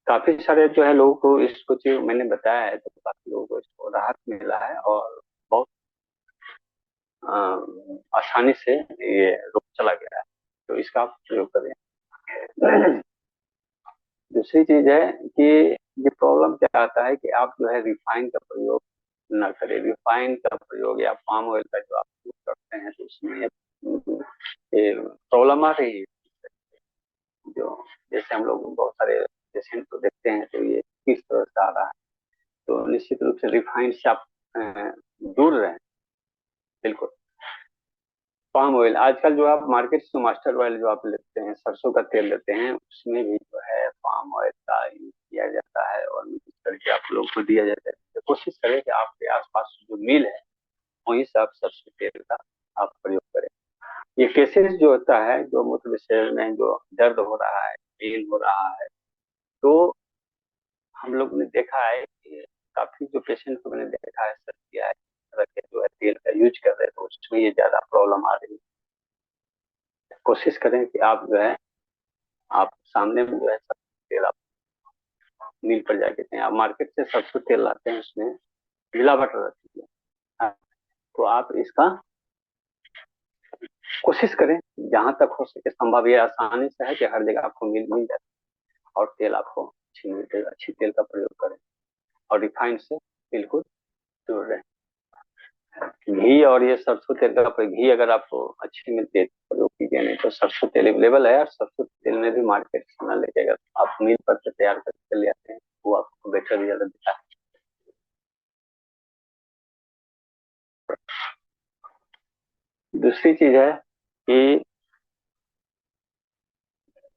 काफी सारे जो है लोगों को इसको जो मैंने बताया है तो काफी लोगों को इसको राहत मिला है और बहुत आसानी से ये रोग चला गया है। तो इसका आप प्रयोग करें। दूसरी चीज है कि ये प्रॉब्लम क्या आता है कि आप जो है रिफाइन का प्रयोग न करें। रिफाइन का प्रयोग या पाम ऑयल का जो आप यूज करते हैं तो उसमें ये प्रॉब्लम आ रही है। जो जैसे हम लोग बहुत सारे पेशेंट को देखते हैं तो ये किस तरह से आ रहा है, तो निश्चित रूप से रिफाइंड से आप दूर रहें। बिल्कुल। पाम ऑयल आजकल जो आप मार्केट से मास्टर ऑयल जो आप लेते हैं, सरसों का तेल लेते हैं, उसमें भी जो है पाम ऑयल का यूज किया जाता है और मिक्स करके आप लोग को दिया जाता है। तो कोशिश करें कि आपके आसपास जो मिल है वहीं से आप सरसों तेल का आप प्रयोग करें। ये केसेस जो होता है, जो मूत्र विसर्जन में जो दर्द हो रहा है, पेन हो रहा है, तो हम लोग ने देखा है कि काफी जो पेशेंट को मैंने देखा है, सर किया है, इस तरह के जो है तेल का यूज कर रहे हैं तो उसमें ये ज्यादा प्रॉब्लम आ रही है। कोशिश करें कि आप जो है आप सामने में जो है सरसों तेल आप मिल पर जाके दें। आप मार्केट से सरसों तेल लाते हैं उसमें मिलावट रहती है। हाँ, तो आप इसका कोशिश करें जहां तक हो सके संभव, ये आसानी से है कि हर जगह आपको मिल मिल जाए और तेल आपको अच्छी मिलती है। अच्छी तेल का प्रयोग करें और रिफाइंड से बिल्कुल दूर रहें। घी और ये सरसों तेल का घी अगर आपको अच्छी मिलती है तो प्रयोग कीजिए, नहीं तो सरसों तेल अवेलेबल है और सरसों तेल में भी मार्केट से ना लेके अगर आप मिल पर से तैयार करके ले आते हैं वो आपको बेटर रिजल्ट देता है। दूसरी चीज है कि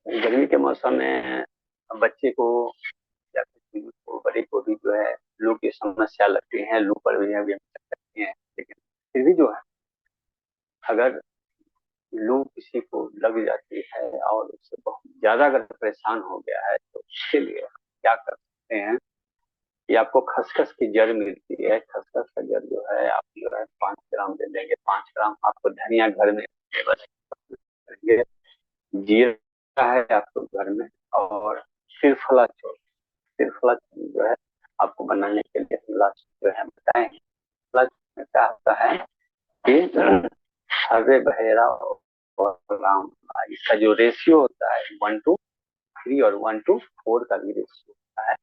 गर्मी के मौसम में बच्चे को या किसी को, बड़े को भी जो है लू की समस्या लगती है, लू पर भी अभी हम सकती है, लेकिन फिर भी जो है अगर लू किसी को लग जाती है और उससे बहुत ज्यादा अगर परेशान हो गया है तो उसके लिए क्या कर सकते हैं कि आपको खसखस की जड़ मिलती है। खसखस का जड़ जो है आप जो है 5 ग्राम ले लेंगे। 5 ग्राम आपको धनिया घर में अवेलेबल करेंगे, जीरा है आपको घर में, और त्रिफला चौल। त्रिफला चौल जो है आपको बनाने के लिए जो है बताएंगे। त्रिफला चौल में क्या होता है कि हरे बहेरा और राम, इसका जो रेशियो होता है 1:3 और 1:4 का भी रेशियो होता है।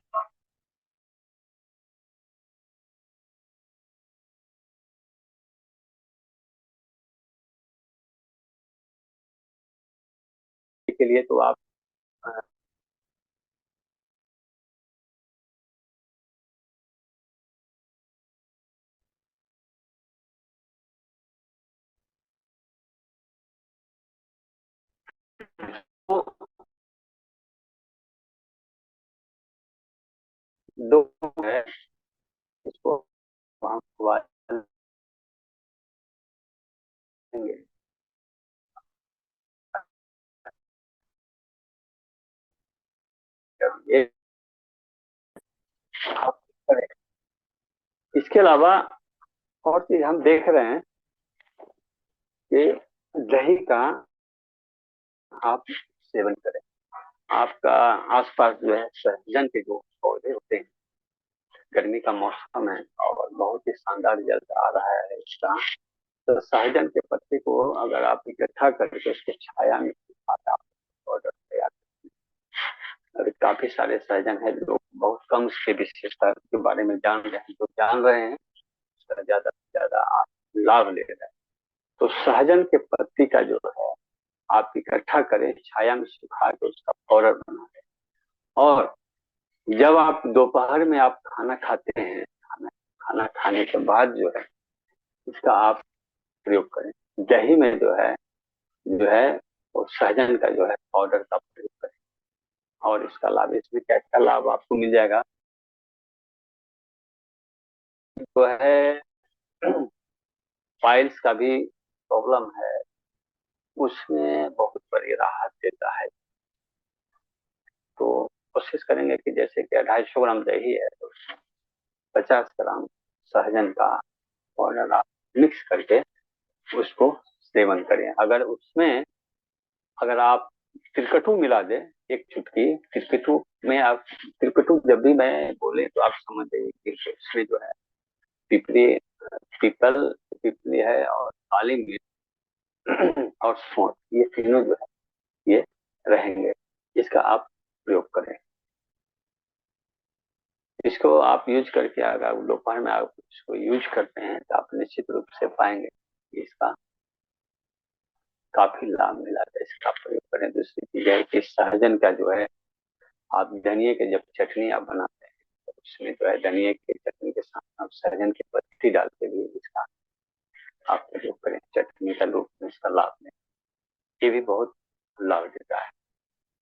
के लिए तो आप तो दो है, इसको हम देंगे। ये आप करें। इसके अलावा और चीज हम देख रहे हैं कि दही का आप सेवन करें। आपका आसपास जो है सहजन के जो पौधे होते हैं, गर्मी का मौसम है और बहुत ही शानदार रिजल्ट आ रहा है इसका। तो सहजन के पत्ते को अगर आप इकट्ठा करके उसके छाया में सुखाकर आप पाउडर तैयार, और काफी सारे सहजन है जो बहुत कम उसके विशेषता के बारे में जान रहे हैं, जो जान रहे हैं उसका ज्यादा से ज्यादा आप लाभ ले रहे हैं। तो सहजन के पत्ती का जो है आप इकट्ठा करें, छाया में सुखा के उसका पाउडर बना लें, और जब आप दोपहर में आप खाना खाते हैं, खाना खाने के बाद जो है इसका आप प्रयोग करें। दही में जो है वो सहजन का जो है पाउडर का प्रयोग करें, और इसका लाभ, इसमें क्या क्या लाभ आपको मिल जाएगा तो है फाइल्स का भी प्रॉब्लम है, उसमें बहुत बड़ी राहत देता है। तो कोशिश करेंगे कि जैसे कि 250 ग्राम दही है तो 50 ग्राम सहजन का पाउडर आप मिक्स करके उसको सेवन करें। अगर आप त्रिकटु मिला दें, एक चुटकी त्रिकटु में, आप त्रिकटु जब भी मैं बोले तो आप समझ जाइए कि इसमें जो है पिपली, पीपल, पिपली है और काली मिर्च और सौंठ, ये तीनों जो है ये रहेंगे। इसका आप प्रयोग करें। इसको आप यूज करके अगर दोपहर में आप इसको यूज करते हैं तो आप निश्चित रूप से पाएंगे कि इसका काफी लाभ मिला है। इसका प्रयोग करें। दूसरी चीज है कि सहजन का जो है आप धनिए के जब चटनी आप बनाते हैं तो उसमें जो है धनिए की चटनी के साथ आप सहजन की पत्ती डाल के भी इसका आप प्रयोग करें, चटनी का रूप में इसका लाभ लें। ये भी बहुत लाभ देता है,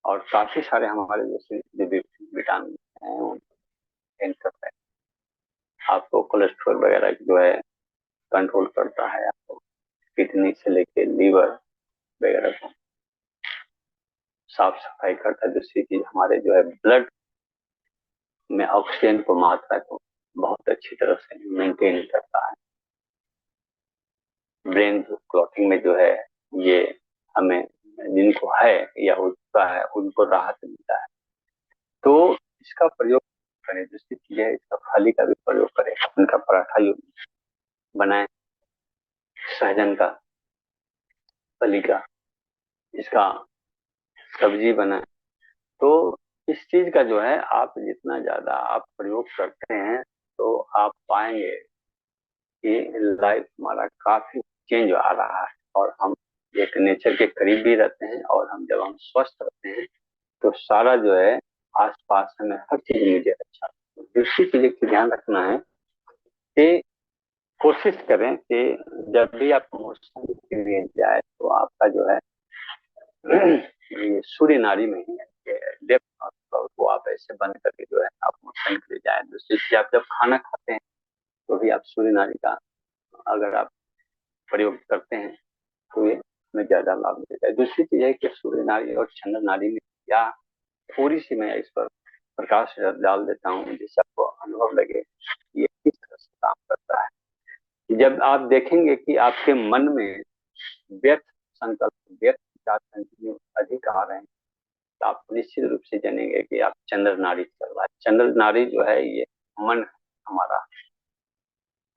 और काफी सारे हमारे जैसे जो विटामिन हैं वो गेन करता है। आपको कोलेस्ट्रॉल वगैरह जो है कंट्रोल करता है, आपको किडनी से लेके लीवर वगैरह को साफ सफाई करता है। दूसरी चीज हमारे जो है ब्लड में ऑक्सीजन को मात्रा को बहुत अच्छी तरह से मेंटेन करता है। ब्रेन क्लॉटिंग में जो है ये हमें, जिनको है या होता है उनको राहत मिलता है। तो इसका प्रयोग करें। दूसरी चीज है इसका फली का भी प्रयोग करें, उनका पराठा बनाए, सहजन का फली का इसका सब्जी बनाए। तो इस चीज का जो है आप जितना ज्यादा आप प्रयोग करते हैं तो आप पाएंगे कि लाइफ हमारा काफी चेंज आ रहा है, और हम एक नेचर के करीब भी रहते हैं, और हम जब हम स्वस्थ रहते हैं तो सारा जो है आसपास हमें हर चीज मुझे अच्छा। दूसरी चीज की ध्यान रखना है कि कोशिश करें कि जब भी आप मोशन के लिए जाए तो आपका जो है ये सूर्य नाड़ी में ही है, डेप्थ को आप ऐसे बंद करके जो है आप मोशन के लिए जाए। दूसरी चीज, आप जब खाना खाते हैं तो भी आप सूर्य नाड़ी का अगर आप प्रयोग करते हैं तो ये हमें ज्यादा लाभ देता है। दूसरी चीज है कि सूर्य नाड़ी और चंद्र नाड़ी में या थोड़ी सी मैं इस पर प्रकाश डाल देता हूँ जिससे आपको अनुभव लगे ये किस तरह से काम करता है। जब आप देखेंगे कि आपके मन में व्यर्थ संकल्प, व्यर्थ विचार कंटिन्यू अधिक आ रहे हैं, तो आप निश्चित रूप से जानेंगे कि आप चंद्र नाड़ी चल रहा है। चंद्र नाड़ी जो है ये मन हमारा,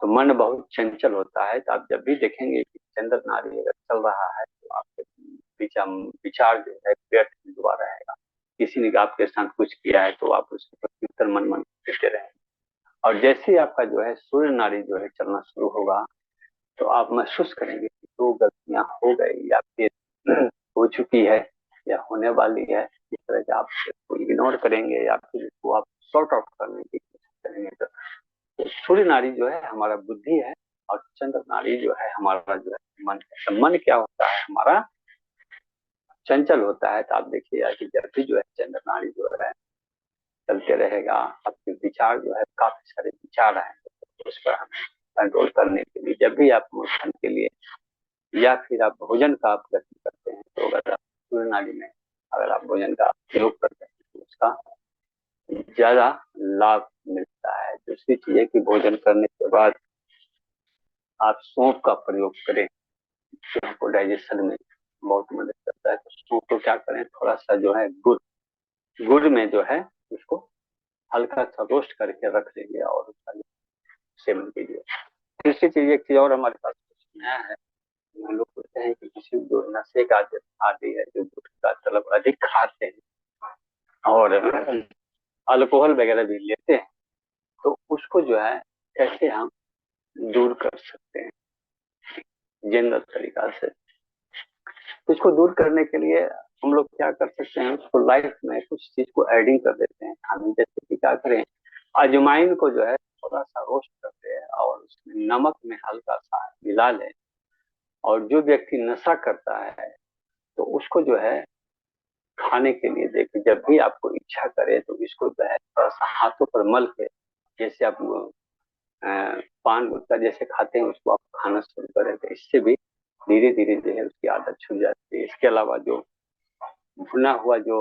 तो मन बहुत चंचल होता है। तो आप जब भी देखेंगे कि चंद्र नाड़ी अगर चल रहा है तो आपके विचार विचार जो है व्यर्थ हुआ रहेगा। किसी ने आपके साथ कुछ किया है तो आप उसके प्रत्युत्तर मन मन देते रहेंगे। और जैसे ही आपका जो है सूर्य नाड़ी जो है चलना शुरू होगा तो आप महसूस करेंगे कि जो गलतियां हो गई या फिर हो चुकी है या होने वाली है, इस तरह से आप उसको इग्नोर करेंगे या फिर उसको आप सॉर्ट आउट करने की कोशिश करेंगे। तो सूर्य नाड़ी जो है हमारा बुद्धि है और चंद्र नाड़ी जो है हमारा जो है मन है। तो मन क्या होता है हमारा, चंचल होता है। तो आप देखिएगा कि जब भी जो है चंद्र नाड़ी जो है चलते रहेगा, आपके विचार जो है काफी सारे विचार आएंगे, तो उस पर हमें कंट्रोल करने के लिए जब भी आप मोशन के लिए या फिर आप भोजन का आप गति करते हैं तो अगर आप सूर्य नाड़ी में अगर आप भोजन का प्रयोग करते हैं तो उसका ज्यादा लाभ मिलता है। दूसरी चीज है कि भोजन करने के बाद आप सौंफ का प्रयोग करें, जो आपको डाइजेशन में बहुत मदद करता है। तो सौंफ को क्या करें, थोड़ा सा जो है गुड़, गुड़ में जो है उसको हल्का सा रोस्ट करके रख लीजिए और उसका सेवन कीजिए। तीसरी चीज, एक चीज और हमारे पास नया है, हम लोग बोलते हैं कि किसी जो नशे का आदि है, जो गुट का तलब अधिक खाते हैं और अल्कोहल वगैरह भी लेते हैं, तो उसको जो है कैसे हम दूर कर सकते हैं जनरल तरीका से। तो इसको दूर करने के लिए हम लोग क्या कर सकते हैं, उसको लाइफ में कुछ चीज को एडिंग कर देते हैं खाने, जैसे कि क्या करें, अजवाइन को जो है थोड़ा सा रोस्ट करते हैं और उसमें नमक में हल्का सा मिला लें। और जो व्यक्ति नशा करता है तो उसको जो है खाने के लिए देखिए, जब भी आपको इच्छा करे तो इसको जो है थोड़ा सा हाथों पर मल के, जैसे आप पान गुटखा जैसे खाते हैं उसको आप खाना शुरू करें, तो इससे भी धीरे धीरे जो है उसकी आदत छूट जाती है। इसके अलावा जो भुना हुआ जो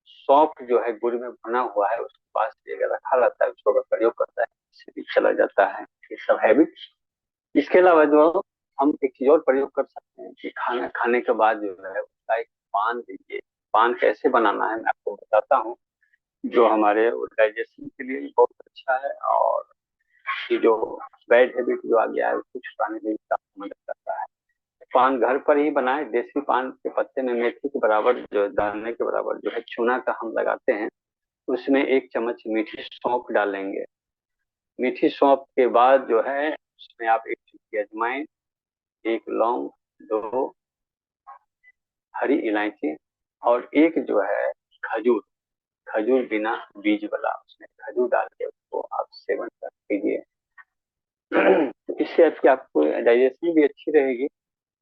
सौंफ जो है गुड़ में भुना हुआ है उसके पास अगर रखा रहता है उसको अगर प्रयोग करता है इससे भी चला जाता है ये सब हैबिट। इसके अलावा जो हम एक चीज और प्रयोग कर सकते हैं कि खाना खाने के बाद जो है उसका एक पान दीजिए। पान कैसे बनाना है मैं आपको बताता हूँ, जो हमारे डाइजेशन के लिए भी बहुत अच्छा है और ये जो बैड हैबिट जो आ गया है उसको छुड़ाने में भी काफी मदद करता है। पान घर पर ही बनाए, देसी पान के पत्ते में मेथी के बराबर जो दाने के बराबर जो है चूना का हम लगाते हैं, उसमें एक चम्मच मीठी सौंफ डालेंगे। मीठी सौंफ के बाद जो है उसमें आप एक चुटकी अजवाइन, एक लौंग, दो हरी इलायची और एक जो है खजूर, खजूर बिना बीज वाला, उसमें खजूर डाल के उसको आप सेवन कर कीजिए। तो इससे आपकी आपको डाइजेशन भी अच्छी रहेगी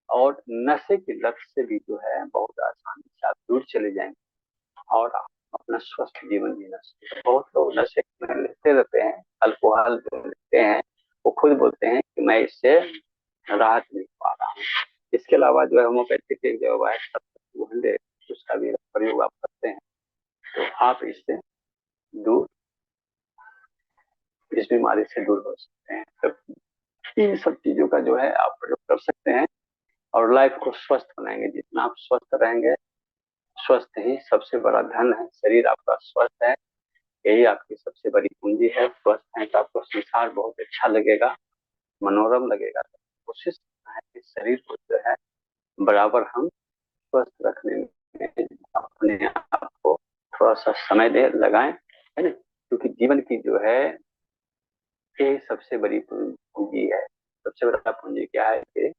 और नशे की लत से भी जो है बहुत आसानी से आप दूर चले जाएंगे और आप अपना स्वस्थ जीवन जीना सीखें। बहुत लोग नशे में लेते रहते हैं, अल्कोहल जो लेते हैं वो खुद बोलते हैं कि मैं इससे राहत नहीं पा रहा हूँ। इसके अलावा जो है होम्योपैथिक एक जो है उसका भी प्रयोग आप करते हैं तो आप इससे दूर, इस बीमारी से दूर हो सकते हैं। तो इन सब चीजों का जो है आप प्रयोग कर सकते हैं और लाइफ को स्वस्थ बनाएंगे। जितना आप स्वस्थ रहेंगे, स्वस्थ ही सबसे बड़ा धन है। शरीर आपका स्वस्थ है, यही आपकी सबसे बड़ी पूंजी है। स्वस्थ है तो आपको संसार बहुत अच्छा लगेगा, मनोरम लगेगा। तो कोशिश करना है कि शरीर को जो है बराबर हम स्वस्थ रखने में अपने आप को थोड़ा सा समय दे लगाएं, है ना, क्योंकि जीवन की जो है ये सबसे बड़ी पूंजी है। सबसे बड़ा पूंजी क्या है कि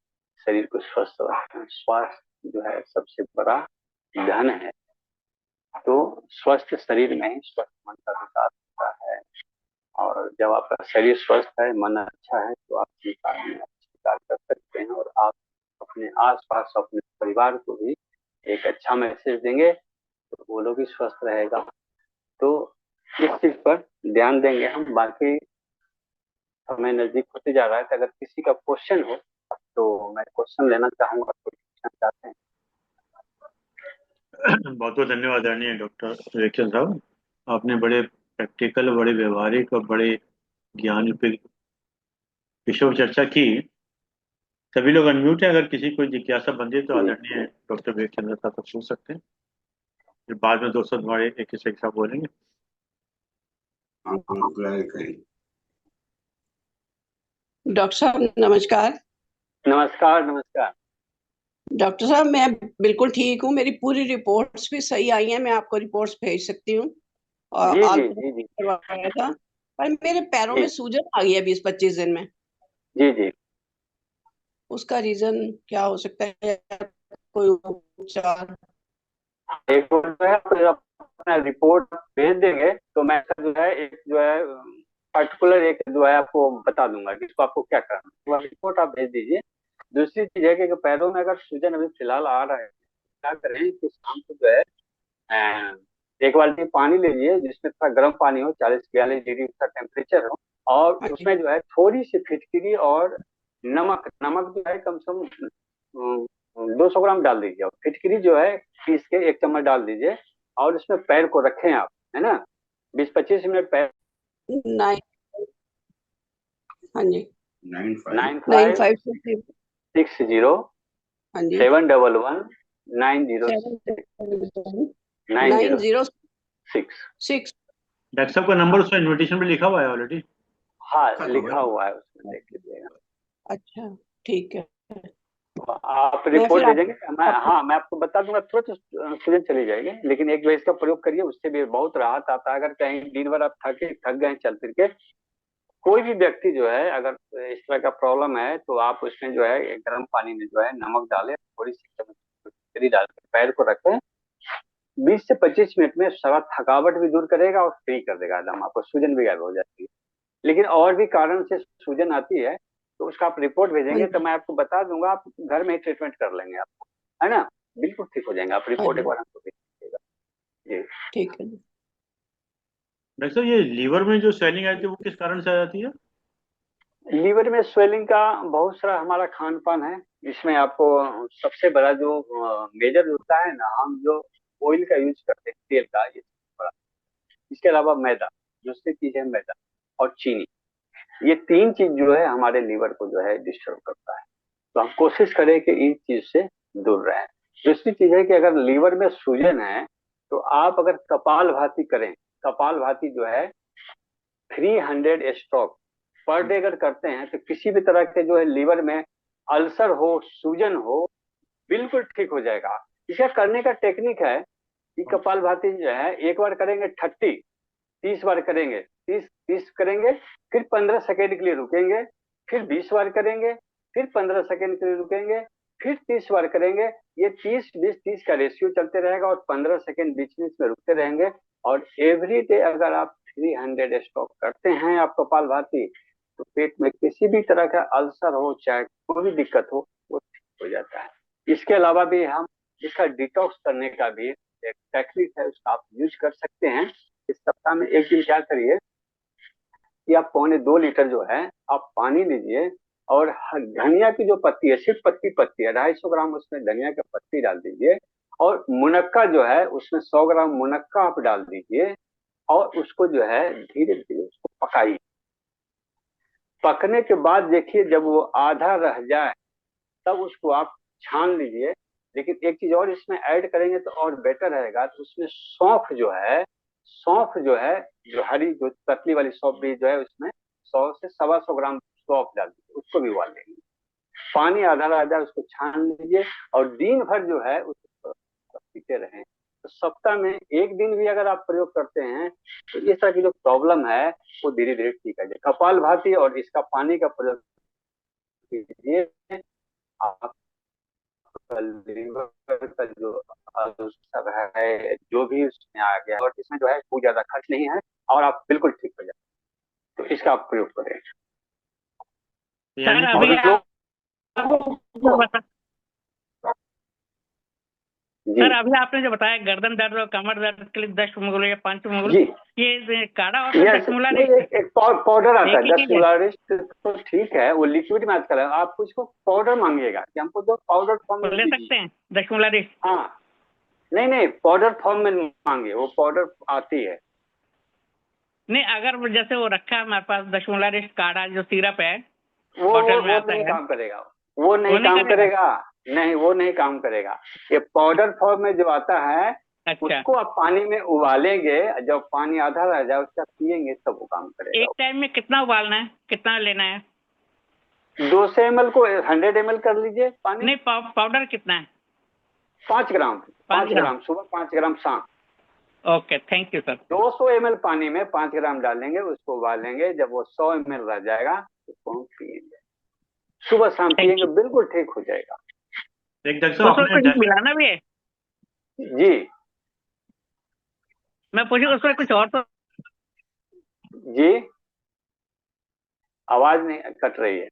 शरीर को स्वस्थ रखना। स्वास्थ्य जो है सबसे बड़ा धन है। तो स्वस्थ शरीर में ही स्वस्थ मन का विकास होता है और जब आपका शरीर स्वस्थ है, मन अच्छा है, तो आप स्वीकार में स्वीकार कर सकते हैं, और आप अपने आसपास अपने परिवार को भी एक अच्छा मैसेज देंगे तो वो लोग भी स्वस्थ रहेगा। तो इस चीज पर ध्यान देंगे हम। बाकी समय नजदीक होते जा रहा है, तो अगर किसी का क्वेश्चन हो तो मैं क्वेश्चन लेना चाहूंगा। कोई पूछना चाहते हैं? बहुत बहुत धन्यवाद आदरणीय डॉक्टर विवेक साहब। आपने बड़े प्रैक्टिकल, बड़े व्यवहारिक और बड़े ज्ञान उपयुक्त विषयों पर चर्चा की। सभी लोग अनम्यूट है, अगर किसी कोई जिज्ञासा बनती है तो जी आदरणीय डॉक्टर विवेक चंद्र साहब से पूछ सकते हैं। फिर बाद में दोस्तों तुम्हारे एक एक साहब बोलेंगे। हाँ, अप्लाई करें। डॉक्टर साहब नमस्कार। नमस्कार। नमस्कार। डॉक्टर साहब मैं बिल्कुल ठीक हूँ, मेरी पूरी रिपोर्ट्स भी सही आई हैं, मैं आपको रिपोर्ट्स भेज सकती हूँ। और जी ऑल जी जी जी करवाया था, पर मेरे पैरों जी में सूजन आ गई है 20-25 दिन में। जी जी। उसका रीजन क्या हो सकता है, कोई उपचार? एक बार जो है फिर आप अपना रिपोर्ट भेज देंगे तो मैं जो है एक जो है पर्टिकुलर एक जो है आपको बता दूंगा कि इसको आपको क्या करना है। तो रिपोर्ट आप भेज दीजिए। दूसरी चीज है कि पैरों में अगर सूजन अभी फिलहाल आ रहा है, क्या करें कि शाम को जो है अ, एक बाल्टी पानी लीजिए जिसमें थोड़ा गर्म पानी हो, 40-42 डिग्री का टेम्परेचर हो, और हाँ जी। उसमें जो है थोड़ी सी फिटकिरी और नमक, नमक जो है कम से कम 200 ग्राम डाल दीजिए, और फिटकिरी जो है पीस के 1 चम्मच डाल दीजिए, और उसमें पैर को रखें आप, है ना, 20-25 मिनट पैर। 9, हाँ जी, 95 9560, 9560 हाँ जी, 711 906 906। 906। डॉक्टर साहब का नंबर उसमें इनविटेशन पे लिखा हुआ है ऑलरेडी। हाँ लिखा हुआ है उसमें, देख लीजिएगा। अच्छा ठीक है, आप मैं रिपोर्ट फिर भेजेंगे, मैं आपको हाँ मैं आपको बता दूंगा, तुरंत सूजन चली जाएगी। लेकिन एक बार इसका प्रयोग करिए, उससे भी बहुत राहत आता है। अगर कहीं दिन भर आप थक गए चल फिर के, कोई भी व्यक्ति जो है अगर इस तरह का प्रॉब्लम है, तो आप उसमें जो है गर्म पानी में जो है नमक डालें, थोड़ी सी चमचरी डाल के पैर को रखें, 20 से 25 मिनट में सारा थकावट भी दूर करेगा और फ्री कर देगा एकदम, आपको सूजन भी गायब हो जाती है। लेकिन और भी कारण से सूजन आती है तो उसका आप रिपोर्ट हाँ भेजेंगे तो जी, मैं आपको बता दूंगा, आप घर में ही ट्रीटमेंट कर लेंगे आपको, है ना, बिल्कुल ठीक हो जाएंगे। आप हाँ रिपोर्ट एक जी, बार हमको भेज दीजिएगा। जी। ठीक है जी। डॉक्टर साहब, ये लीवर में जो स्वेलिंग आई थी वो किस कारण से आ जाती है? लीवर में स्वेलिंग का बहुत सारा हमारा खान पान है। इसमें आपको सबसे बड़ा जो मेजर होता है ना, हम जो ऑयल का यूज करते हैं, तेल का, ये बड़ा। इसके अलावा मैदा, दूसरी चीज है मैदा और चीनी। ये तीन चीज जो है हमारे लीवर को जो है डिस्टर्ब करता है। तो हम कोशिश करें कि इन चीज से दूर रहें। दूसरी चीज है कि अगर लीवर में सूजन है तो आप अगर कपाल भाती करें, कपाल भाती जो है 300 स्ट्रोक पर डे अगर करते हैं, तो किसी भी तरह के जो है लीवर में अल्सर हो, सूजन हो, बिल्कुल ठीक हो जाएगा। इसका करने का टेक्निक है कि कपाल भाती जो है एक बार करेंगे 30 बार करेंगे, 30 करेंगे, फिर 15 सेकेंड के लिए रुकेंगे, फिर 20 बार करेंगे, फिर 15 सेकेंड के लिए रुकेंगे, फिर 30 बार करेंगे। ये 30-20-30 का रेशियो चलते रहेगा, और 15 सेकेंड बीच बीच में रुकते रहेंगे। और एवरी डे अगर आप 300 स्टॉप करते हैं आप कपाल भाती, तो पेट में किसी भी तरह का अल्सर हो, चाहे कोई भी दिक्कत हो, वो ठीक हो जाता है। इसके अलावा भी हम इसका डिटॉक्स करने का भी एक टेक्निक है, उसका आप यूज कर सकते हैं। इस सप्ताह में एक दिन क्या करिए कि आप 1.25 लीटर जो है आप पानी लीजिए, और धनिया की जो पत्ती है, सिर्फ पत्ती पत्ती है, 250 ग्राम उसमें धनिया की पत्ती डाल दीजिए, और मुनक्का जो है उसमें 100 ग्राम मुनक्का आप डाल दीजिए, और उसको जो है धीरे धीरे उसको पकाइए। पकने के बाद देखिए जब वो आधा रह जाए तब उसको आप छान लीजिए। लेकिन एक चीज और इसमें ऐड करेंगे तो और बेटर रहेगा, तो उसमें सौंफ जो है, सौंफ जो है, जो हरी जो पतली वाली सौंफ भी जो है, उसमें 100 से 125 ग्राम सौंफ डाल दीजिए, उसको भी उबाल लेंगे। पानी आधा रह जाए उसको छान लीजिए, और दिन भर जो है उसको पीते रहें। तो सप्ताह में एक दिन भी अगर आप प्रयोग करते हैं तो इस तरह की जो प्रॉब्लम है वो धीरे धीरे ठीक है जाए। कपाल भाती और इसका पानी का प्रयोग कीजिए, आप लीवर का जो अल्सर है जो भी उसमें आ गया, और इसमें जो है बहुत ज्यादा खर्च नहीं है, और आप बिल्कुल ठीक हो जाए। तो इसका आप प्रयोग करें। यानी सर अभी और आपको बता जी सर अभी आपने जो बताया गर्दन दर्द और कमर दर्द के लिए 10 मुगल या 5 मुगल, जी ये काढ़ा होता है यस 10 मुगला नहीं रिस्ट एक पाउडर आता है एक ही 10 चीज है? मुलारिस्ट तो ठीक है, वो लिक्विड में आजकल है, आप उसको पाउडर मांगिएगा कि हमको दो पाउडर फॉर्म तो में ले दीजिए। सकते हैं 10 मुगला रिस्ट? हाँ नहीं नहीं पाउडर फॉर्म में मांगे, वो पाउडर आती है। नहीं अगर जैसे वो रखा है हमारे पास 10 मुगला रिस्ट काढ़ा जो सिरप है वो बॉटल में वो आता नहीं है, काम करेगा, वो नहीं वो नहीं काम करेगा? करेगा, नहीं वो नहीं काम करेगा। ये पाउडर फॉर्म में जो आता है अच्छा, उसको आप पानी में उबालेंगे, जब पानी आधा रह जाए उसका पिएंगे तब वो काम करेगा। एक टाइम में कितना उबालना है, कितना लेना है? 200 ml को 100 ml कर लीजिए पानी। नहीं पाउडर कितना है? 5 ग्राम 5 5 ग्राम। ग्राम सुबह, 5 ग्राम शाम। Okay thank you sir. 200 ml पानी में 5 ग्राम डालेंगे, उसको उबालेंगे, जब वो 100 ml रह जाएगा उसको हम पिएंगे, सुबह शाम Thank पिएंगे, बिल्कुल ठीक हो जाएगा। एक डॉक्टर साहब उसमें आपने कुछ मिलाना भी है? जी मैं पूछूं उसमें कुछ और तो? जी आवाज नहीं कट रही है।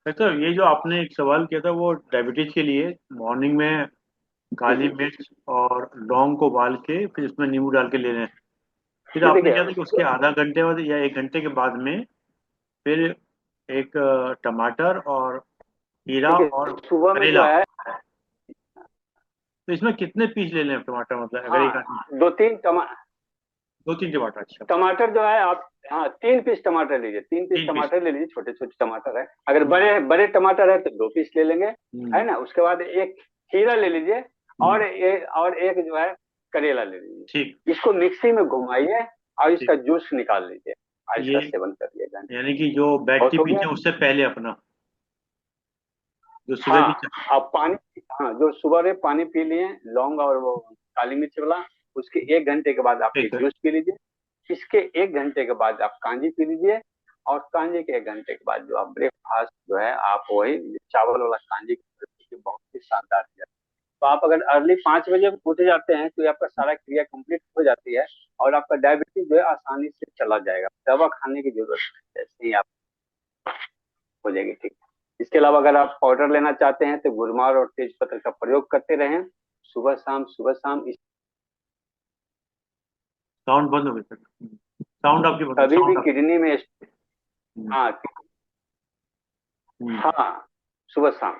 डॉक्टर ये जो आपने एक सवाल किया था वो डायबिटीज के लिए, मॉर्निंग में काली मिर्च और लौंग को उबाल के फिर उसमें नींबू डाल के लेना है। फिर ये आपने देखिए क्या था कि उसके आधा घंटे बाद या 1 घंटे के बाद में फिर एक टमाटर और खीरा और सुबह में जो करेला। है, तो इसमें कितने पीस ले लें टमाटर, मतलब अगर एक आदमी? हाँ 2-3 2-3 टमाटर, अच्छा। टमाटर जो है आप, हाँ 3 पीस टमाटर लीजिए, 3 पीस 3 पीस। टमाटर ले लीजिए, छोटे छोटे टमाटर है। अगर बड़े बड़े टमाटर है तो 2 पीस ले लेंगे, है ना। उसके बाद एक खीरा ले लीजिए और एक जो है करेला ले लीजिए। ठीक इसको मिक्सी में घुमाइए और इसका ठीक। जूस निकाल लीजिए और इसका ये सेवन करिएगा। यानी कि जो बेड बहुत टी हो पीते गया। हैं उससे पहले अपना जो सुबह की हाँ आप पानी, हाँ जो सुबह में पानी पी लिए लौंग और वो काली मिर्च वाला, उसके 1 घंटे के बाद आप ये ठीक है। जूस पी लीजिए। इसके 1 घंटे के बाद आप कांजी पी लीजिए और कांजी के 1 घंटे के बाद जो आप ब्रेकफास्ट जो है आप वही चावल वाला कांजी बहुत ही शानदार है। तो आप अगर अर्ली 5 बजे उठ जाते हैं तो आपका सारा क्रिया कंप्लीट हो जाती है और आपका डायबिटीज जो है आसानी से चला जाएगा, दवा खाने की जरूरत नहीं, जैसे ही आप हो जाएगी ठीक। इसके अलावा अगर आप पाउडर लेना चाहते हैं तो गुड़मार और तेज पत्तर का प्रयोग करते रहें सुबह शाम साउंड बंद हो गया सर, साउंड आपकी बंद, कभी भी साउंड किडनी में, हाँ हम्म, हाँ सुबह शाम,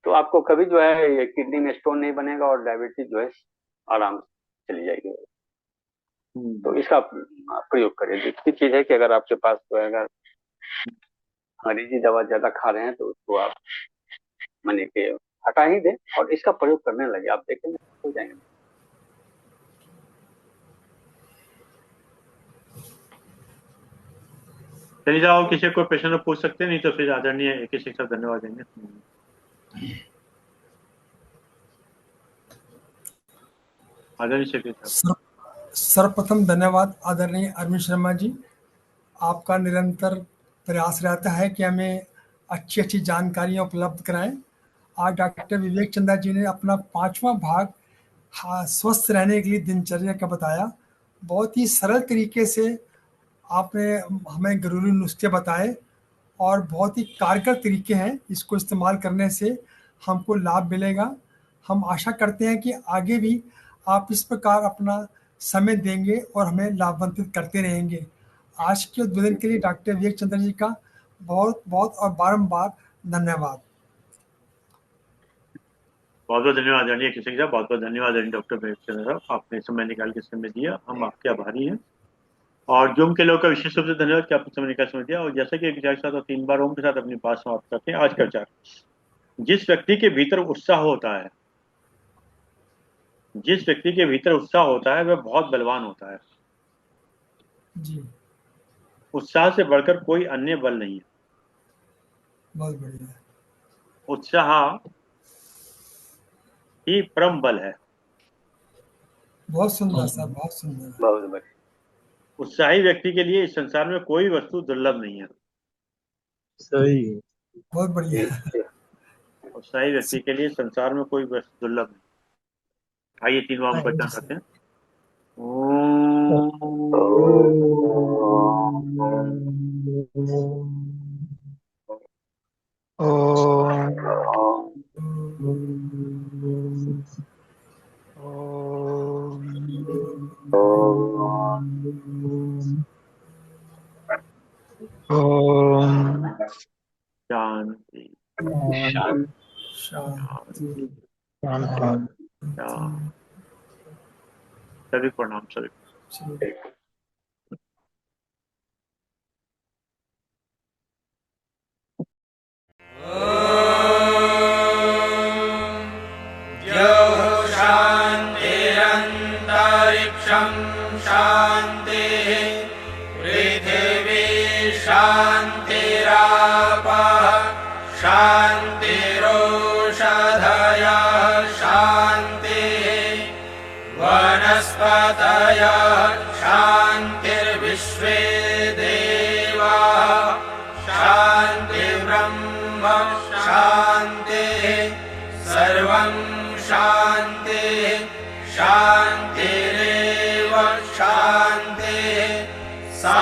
तो आपको कभी जो है ये किडनी में स्टोन नहीं बनेगा और डायबिटीज जो है आराम से चली जाएगी। तो इसका प्रयोग करें। दूसरी चीज है कि अगर आपके पास जो है अगर अंग्रेजी दवा ज्यादा खा रहे हैं तो उसको आप माने के हटा ही दें और इसका प्रयोग करने लगे, आप देखेंगे हो जाएंगे। चलिए जाओ, किसी को प्रश्न पूछ सकते हैं, नहीं तो फिर आदरणीय AK शिक्षक धन्यवाद देंगे। आदरणीय शिक्षक। सर्वप्रथम धन्यवाद आदरणीय अरविंद शर्मा जी। आपका निरंतर प्रयास रहता है कि हमें अच्छी अच्छी जानकारियाँ उपलब्ध कराएं। आज डॉक्टर विवेक चंद्रा जी ने अपना 5वां भाग स्वस्थ रहने के लिए दिनचर्या का बताया। बहुत ही सरल तरीके से आपने हमें घरेलू नुस्खे बताए और बहुत ही कारगर तरीके हैं, इसको इस्तेमाल करने से हमको लाभ मिलेगा। हम आशा करते हैं कि आगे भी आप इस प्रकार अपना समय देंगे और हमें लाभान्वित करते रहेंगे। आज के उद्बोधन के लिए डॉक्टर विवेक चंद्र जी का बहुत बहुत और बारंबार धन्यवाद। बहुत बहुत धन्यवाद आदरणीय शिक्षक साहब, बहुत बहुत धन्यवाद आदरणीय डॉक्टर विवेक चंद्र साहब, आपने समय निकाल के समय दिया, हम आपके आभारी हैं। और जूम के लोगों का विशेष रूप से धन्यवाद कि आपने समय निकाल समय दिया। और जैसा कि विचार के साथ 3 बार ओम के साथ अपनी बात समाप्त करते हैं। आज का विचार, जिस व्यक्ति के भीतर उत्साह होता है, जिस व्यक्ति के भीतर उत्साह होता है वह बहुत बलवान होता है। जी उत्साह से बढ़कर कोई अन्य बल नहीं है। बहुत बढ़िया। उत्साह ही परम बल है। बहुत सुंदर सर, बहुत सुंदर। बहुत बढ़िया। उत्साही व्यक्ति के लिए इस संसार में कोई वस्तु दुर्लभ नहीं है। सही। बहुत बढ़िया। उत्साही व्यक्ति के लिए संसार में कोई वस्तु दुर्लभ नहीं। आइए 3 बार थैंक वचन यू सर। करते हैं। ओम। ओम। ओम शांति शांति। शांति। शांति। सभी प्रणाम सभी। शान्तिरन्तरिक्षं शान्तिः पृथिवी शान्तिरापः शान्तिरोषधयः शान्तिः वनस्पतयः शान्तिर्विश्वे देवाः शान्तिर्ब्रह्म शान्तिः सर्वं शान्तिः शान्तिरेव शान्तिः सा